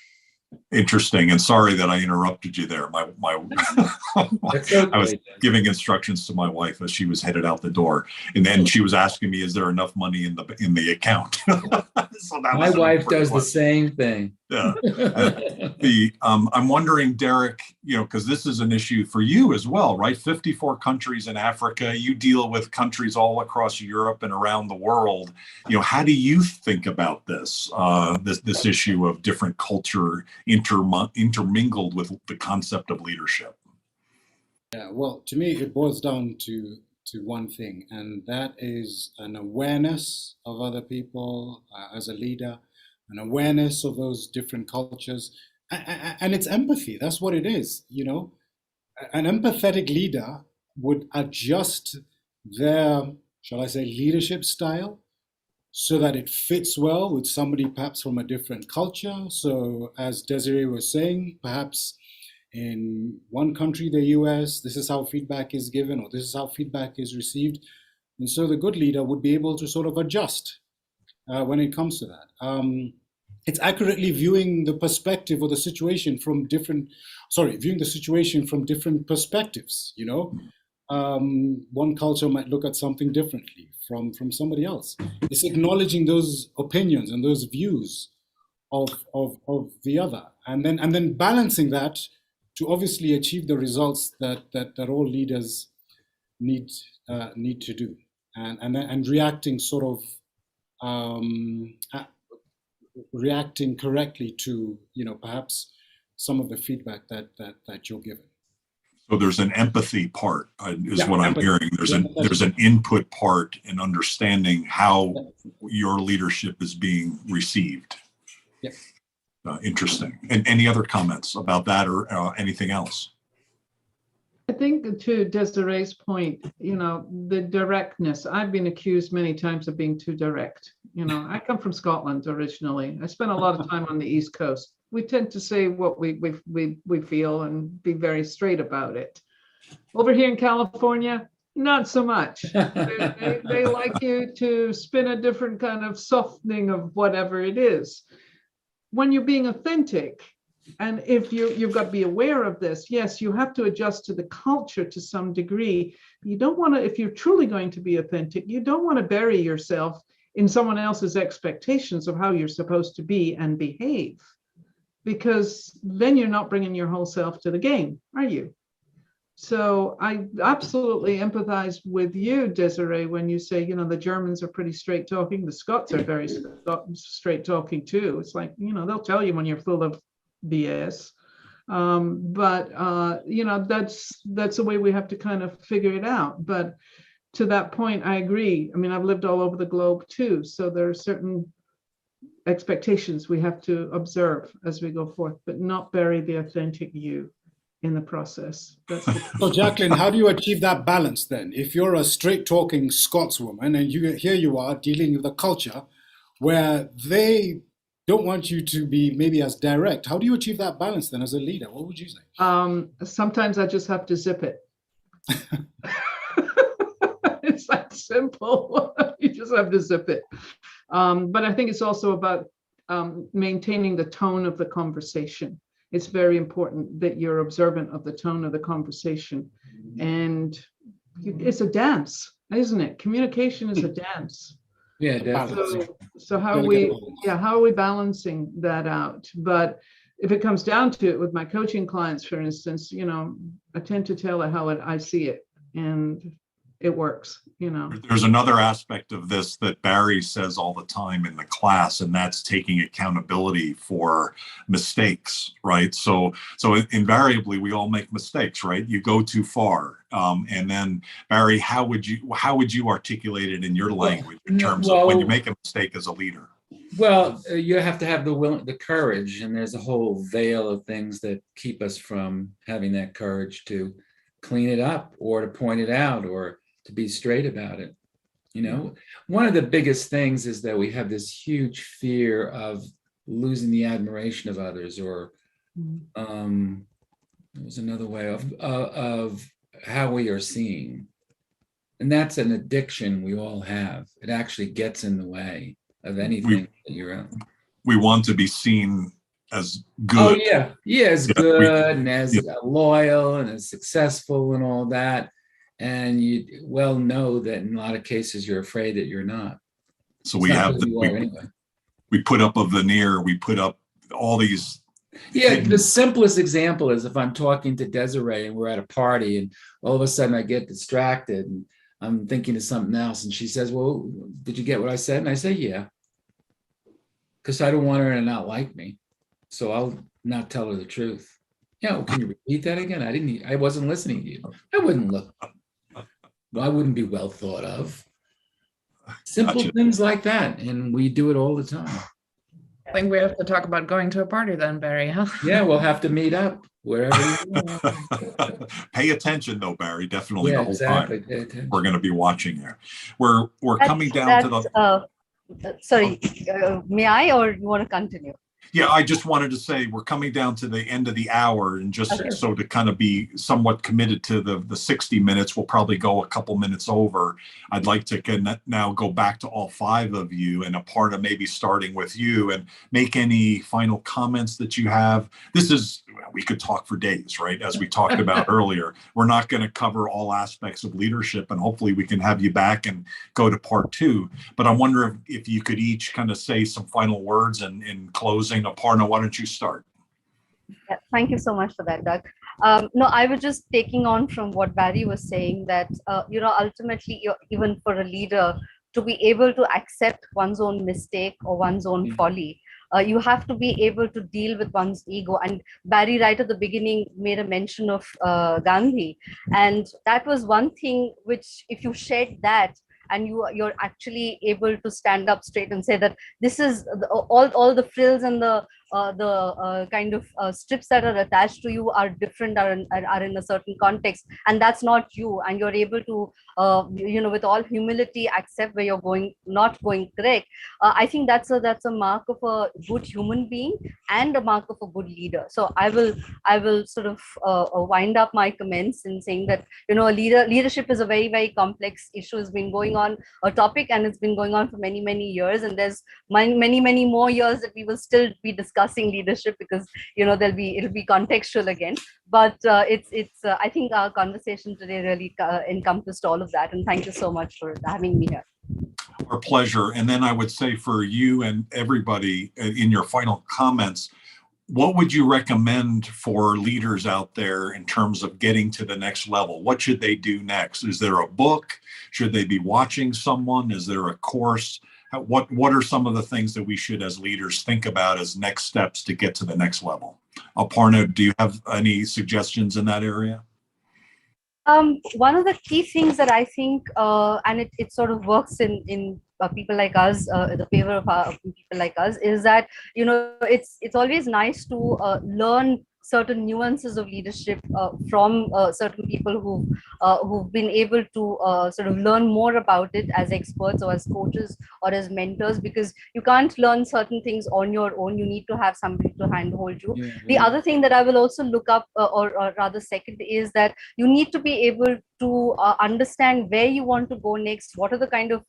Interesting. And sorry that I interrupted you there. My I was giving instructions to my wife as she was headed out the door, and then she was asking me, "Is there enough money in the account?" So my wife does the same thing. Yeah. I'm wondering, Derek, because this is an issue for you as well, right? 54 countries in Africa. You deal with countries all across Europe and around the world. How do you think about this issue of different culture intermingled with the concept of leadership? Yeah, well, to me, it boils down to one thing, and that is an awareness of other people as a leader, an awareness of those different cultures, and it's empathy. That's what it is. An empathetic leader would adjust their, shall I say, leadership style so that it fits well with somebody perhaps from a different culture. So as Desiree was saying, perhaps in one country, the US, this is how feedback is given, or this is how feedback is received. And so the good leader would be able to sort of adjust when it comes to that. It's accurately viewing the perspective or the situation from different, viewing the situation from different perspectives, you know. One culture might look at something differently from somebody else. It's acknowledging those opinions and those views of the other, and then balancing that to obviously achieve the results that all leaders need to do, and reacting sort of reacting correctly to, you know, perhaps some of the feedback that you're given. So there's an empathy part, is what I'm empathy. hearing. There's an input part in understanding how your leadership is being received. Yeah. Interesting. And any other comments about that or anything else? I think to Desiree's point, you know, the directness. I've been accused many times of being too direct. You know, I come from Scotland originally. I spent a lot of time on the East Coast. We tend to say what we feel and be very straight about it. Over here in California, not so much. They like you to spin a different kind of softening of whatever it is. When you're being authentic, and if you've got to be aware of this, yes, you have to adjust to the culture to some degree. You don't want to, if you're truly going to be authentic, you don't want to bury yourself in someone else's expectations of how you're supposed to be and behave, because then you're not bringing your whole self to the game, are you? So I absolutely empathize with you, Desiree, when you say, you know, the Germans are pretty straight talking. The Scots are very straight talking too. It's like, you know, they'll tell you when you're full of BS. You know, that's the way we have to kind of figure it out. But to that point, I agree. I mean, I've lived all over the globe too. So there are certain expectations we have to observe as we go forth, but not bury the authentic you in the process. So Jacqueline, how do you achieve that balance then? If you're a straight talking Scotswoman and here you are dealing with a culture where they don't want you to be maybe as direct, how do you achieve that balance then as a leader? What would you say? Sometimes I just have to zip it. It's that simple. You just have to zip it. But I think it's also about maintaining the tone of the conversation. It's very important that you're observant of the tone of the conversation. And it's a dance, isn't it? Communication is a dance. Yeah, definitely. So how are we balancing that out? But if it comes down to it with my coaching clients, for instance, you know, I tend to tell her how I see it, and it works, you know. There's another aspect of this that Barry says all the time in the class, and that's taking accountability for mistakes, right? So invariably we all make mistakes, right? You go too far. And then Barry, how would you articulate it in your language in terms of when you make a mistake as a leader? Well, you have to have the courage, and there's a whole veil of things that keep us from having that courage to clean it up or to point it out or to be straight about it. You know, one of the biggest things is that we have this huge fear of losing the admiration of others, or there's another way of how we are seen. And that's an addiction we all have. It actually gets in the way of anything that you're in. We want to be seen as good. Oh yeah, as good and as loyal and as successful and all that. And you well know that in a lot of cases you're afraid that you're not. So we put up a veneer, we put up all these. Yeah, the simplest example is if I'm talking to Desiree and we're at a party and all of a sudden I get distracted and I'm thinking of something else and she says, well, did you get what I said? And I say, yeah, because I don't want her to not like me. So I'll not tell her the truth. Yeah, well, can you repeat that again? I wasn't listening to you. I wouldn't be well thought of. Simple things like that. And we do it all the time. I think we have to talk about going to a party then, Barry, huh? Yeah, we'll have to meet up wherever you are. Pay attention though, Barry, definitely the whole exactly. time. We're going to be watching you. We're coming down to the... Sorry, may I, or you want to continue? Yeah, I just wanted to say we're coming down to the end of the hour, and just Okay. so to kind of be somewhat committed to the 60 minutes, we'll probably go a couple minutes over. I'd like to now go back to all five of you, and Aparna maybe starting with you, and make any final comments that you have. We could talk for days, right? As we talked about earlier, we're not going to cover all aspects of leadership, and hopefully we can have you back and go to part two. But I wonder if you could each kind of say some final words in closing. Aparna, why don't you start? Yeah, thank you so much for that, Doug. No, I was just taking on from what Barry was saying that, ultimately, even for a leader to be able to accept one's own mistake or one's own folly, you have to be able to deal with one's ego. And Barry, right at the beginning, made a mention of Gandhi. And that was one thing which, if you shed that, and you're actually able to stand up straight and say that this is all the frills and the kind of strips that are attached to you are different, are in a certain context, and that's not you, and you're able to with all humility accept where you're not going correct. I think that's a mark of a good human being and a mark of a good leader. So I will sort of wind up my comments in saying that leadership is a very, very complex issue. Has been going on a topic, and it's been going on for many, many years, and there's many more years that we will still be discussing leadership, because it'll be contextual again. But it's I think our conversation today really encompassed all of that, and thank you so much for having me here. Our pleasure. And then I would say for you and everybody, in your final comments, what would you recommend for leaders out there in terms of getting to the next level? What should they do next? Is there a book? Should they be watching someone? Is there a course? What are some of the things that we should, as leaders, think about as next steps to get to the next level? Aparna, do you have any suggestions in that area? One of the key things that I think, and it sort of works in people like us, the favor of people like us, is that it's always nice to learn certain nuances of leadership from certain people who've been able to sort of learn more about it as experts or as coaches or as mentors, because you can't learn certain things on your own. You need to have somebody to handhold you. The other thing that I will also look up, or rather second, is that you need to be able to understand where you want to go next, what are the kind of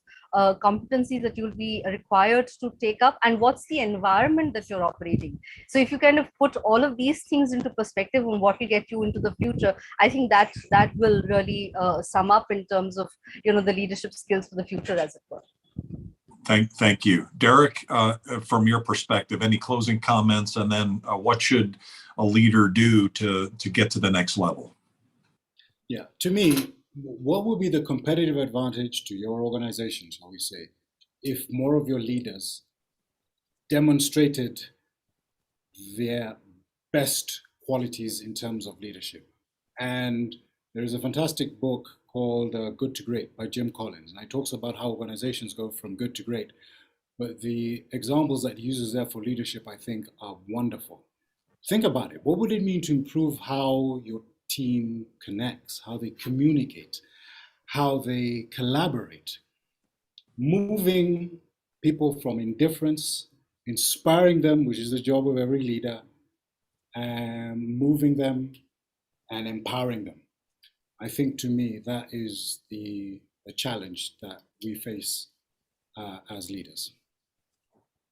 competencies that you'll be required to take up, and what's the environment that you're operating. So if you kind of put all of these things into perspective on what will get you into the future, I think that will really sum up in terms of the leadership skills for the future, as it were. Thank you. Derek, from your perspective, any closing comments, and then what should a leader do to get to the next level? Yeah, to me, what would be the competitive advantage to your organization, shall we say, if more of your leaders demonstrated their best qualities in terms of leadership? And there is a fantastic book called Good to Great by Jim Collins, and it talks about how organizations go from good to great. But the examples that he uses there for leadership, I think, are wonderful. Think about it. What would it mean to improve how your team connects, how they communicate, how they collaborate, moving people from indifference, inspiring them, which is the job of every leader, and moving them and empowering them? I think, to me, that is the challenge that we face as leaders.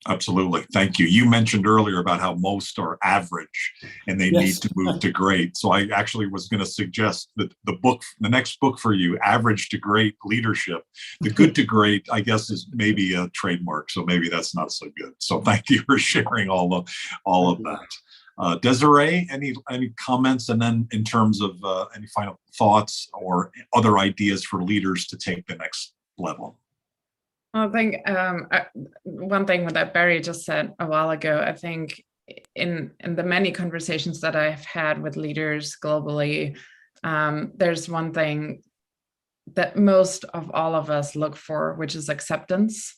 Absolutely. Thank you. You mentioned earlier about how most are average and they need to move to great. So I actually was going to suggest that the next book for you, Average to Great Leadership. The Good to Great, I guess, is maybe a trademark. So maybe that's not so good. So thank you for sharing all of that. Desiree, any comments? And then in terms of any final thoughts or other ideas for leaders to take the next level? I think one thing that Barry just said a while ago, I think in the many conversations that I've had with leaders globally, there's one thing that most of all of us look for, which is acceptance.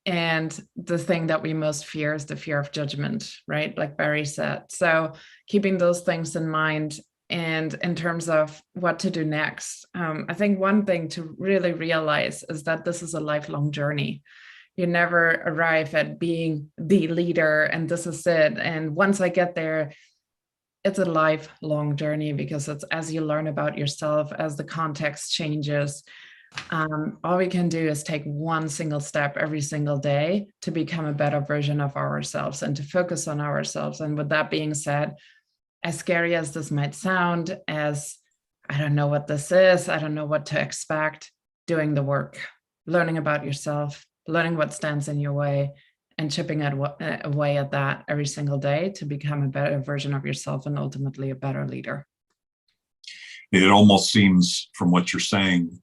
And the thing that we most fear is the fear of judgment, right? Like Barry said. So keeping those things in mind, and in terms of what to do next, I think one thing to really realize is that this is a lifelong journey. You never arrive at being the leader and this is it. And once I get there, it's a lifelong journey because it's as you learn about yourself, as the context changes, all we can do is take one single step every single day to become a better version of ourselves and to focus on ourselves. And with that being said, as scary as this might sound, as I don't know what this is, I don't know what to expect, doing the work, learning about yourself, learning what stands in your way, and chipping away at that every single day to become a better version of yourself and ultimately a better leader. It almost seems, from what you're saying,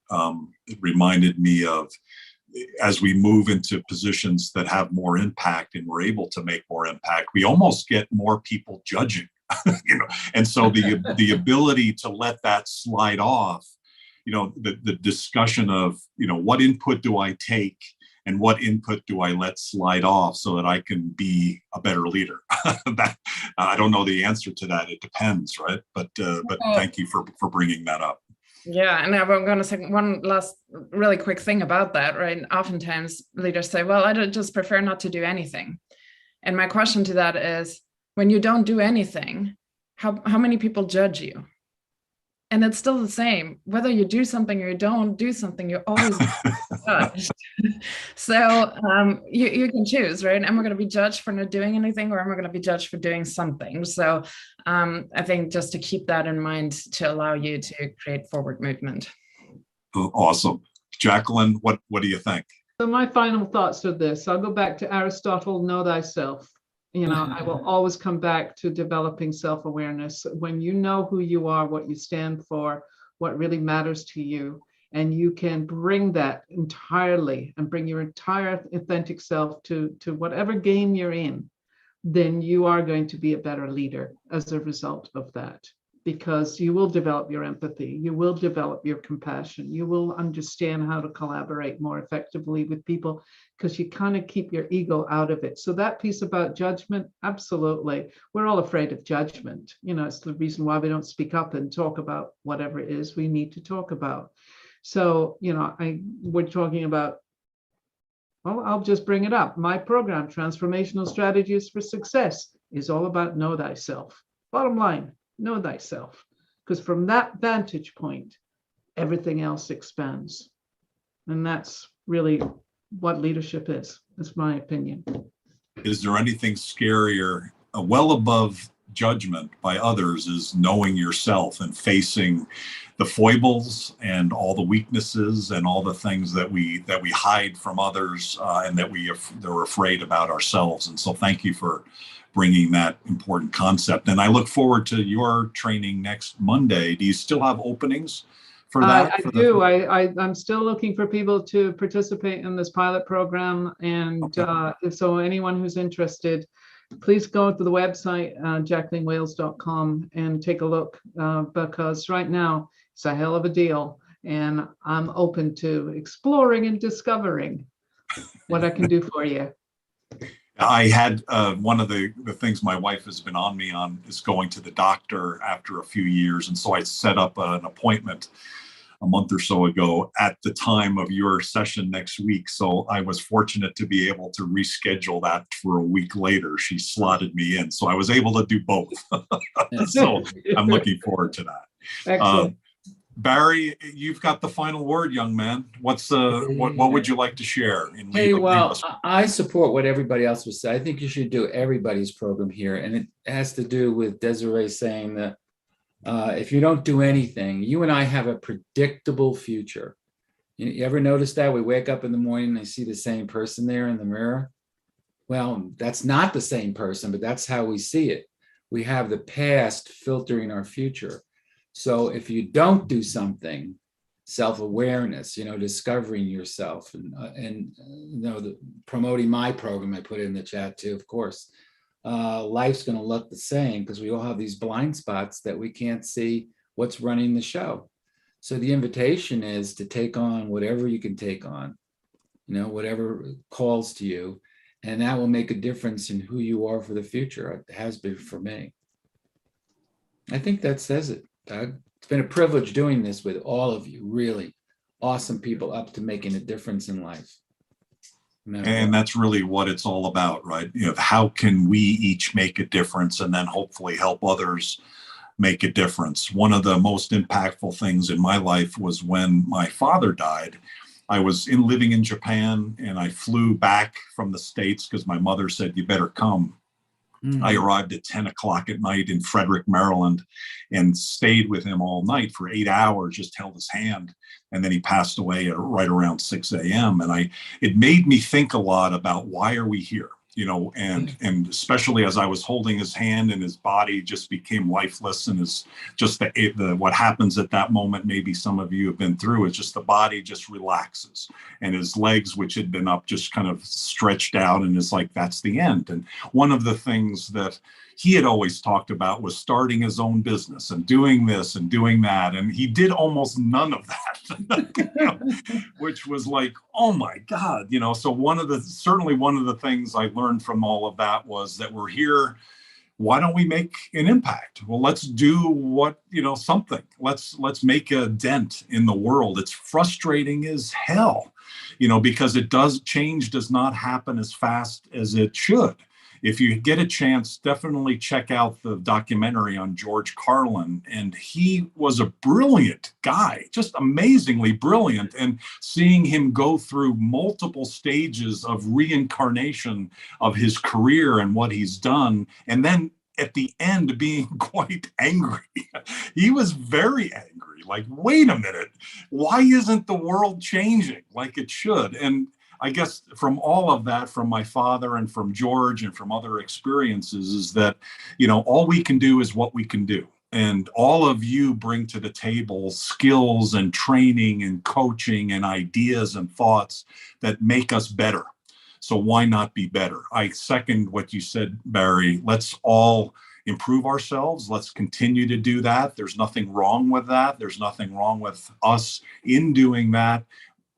it reminded me of, as we move into positions that have more impact and we're able to make more impact, we almost get more people judging, and so the ability to let that slide off, the discussion of, what input do I take and what input do I let slide off so that I can be a better leader? I don't know the answer to that. It depends, right? But thank you for bringing that up. Yeah, and I'm going to say one last really quick thing about that, right? Oftentimes leaders say, well, I just prefer not to do anything. And my question to that is, when you don't do anything, how many people judge you? And it's still the same, whether you do something or you don't do something, you're always judged. So you can choose, right? Am I going to be judged for not doing anything, or am I going to be judged for doing something? So I think just to keep that in mind to allow you to create forward movement. Awesome. Jacqueline, what do you think? So my final thoughts are this. I'll go back to Aristotle, know thyself. I will always come back to developing self-awareness. When you know who you are, what you stand for, what really matters to you, and you can bring that entirely and bring your entire authentic self to whatever game you're in, then you are going to be a better leader as a result of that. Because you will develop your empathy, you will develop your compassion, you will understand how to collaborate more effectively with people, because you kind of keep your ego out of it. So that piece about judgment, absolutely. We're all afraid of judgment. It's the reason why we don't speak up and talk about whatever it is we need to talk about. So, we're talking about, well, I'll just bring it up. My program, Transformational Strategies for Success, is all about know thyself. Bottom line, know thyself, because from that vantage point, everything else expands. And that's really what leadership is. That's my opinion. Is there anything scarier, well above judgment by others, is knowing yourself and facing the foibles and all the weaknesses and all the things that we hide from others and that they're afraid about ourselves. And so thank you for bringing that important concept. And I look forward to your training next Monday. Do you still have openings for that? I do. I'm still looking for people to participate in this pilot program. And so anyone who's interested, please go to the website, jacquelinewales.com, and take a look, because right now it's a hell of a deal. And I'm open to exploring and discovering what I can do for you. I had one of the things my wife has been on me on is going to the doctor after a few years. And so I set up an appointment a month or so ago at the time of your session next week. So I was fortunate to be able to reschedule that for a week later. She slotted me in. So I was able to do both. So I'm looking forward to that. Excellent. Barry, you've got the final word, young man. What would you like to share? Hey, well, I support what everybody else was saying. I think you should do everybody's program here. And it has to do with Desiree saying that if you don't do anything, you and I have a predictable future. You ever notice that? We wake up in the morning and I see the same person there in the mirror. Well, that's not the same person, but that's how we see it. We have the past filtering our future. So if you don't do something, self-awareness, discovering yourself and promoting my program, I put it in the chat too, of course, life's going to look the same because we all have these blind spots that we can't see what's running the show. So the invitation is to take on whatever you can take on, whatever calls to you, and that will make a difference in who you are for the future. It has been for me. I think that says it. Doug, it's been a privilege doing this with all of you, really awesome people up to making a difference in life. And that's really what it's all about, right? You know, how can we each make a difference and then hopefully help others make a difference? One of the most impactful things in my life was when my father died. I was living in Japan, and I flew back from the States because my mother said, "You better come." I arrived at 10 o'clock at night in Frederick, Maryland, and stayed with him all night for 8 hours, just held his hand. And then he passed away at right around 6 a.m. And it made me think a lot about why are we here? You know, and especially as I was holding his hand and his body just became lifeless, and is just the what happens at that moment, maybe some of you have been through, is just the body just relaxes, and his legs, which had been up, just kind of stretched out, and is like, that's the end. And one of the things that he had always talked about was starting his own business and doing this and doing that. And he did almost none of that, you know, which was like, oh my God, you know. So certainly one of the things I learned from all of that was that we're here. Why don't we make an impact? Well, let's do something. Let's make a dent in the world. It's frustrating as hell, you know, because change does not happen as fast as it should. If you get a chance, definitely check out the documentary on George Carlin. And he was a brilliant guy, just amazingly brilliant. And seeing him go through multiple stages of reincarnation of his career and what he's done, and then at the end being quite angry. He was very angry. Like, wait a minute, why isn't the world changing like it should? And I guess from all of that, from my father and from George and from other experiences, is that, you know, all we can do is what we can do. And all of you bring to the table skills and training and coaching and ideas and thoughts that make us better. So why not be better? I second what you said, Barry. Let's all improve ourselves. Let's continue to do that. There's nothing wrong with that. There's nothing wrong with us in doing that.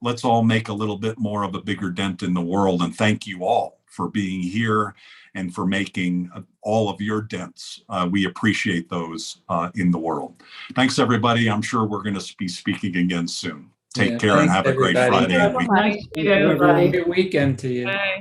Let's all make a little bit more of a bigger dent in the world. And thank you all for being here and for making all of your dents. We appreciate those in the world. Thanks, everybody. I'm sure we're going to be speaking again soon. Take care and have a great Friday and weekend. Nice to meet everybody. Good weekend to you. Bye.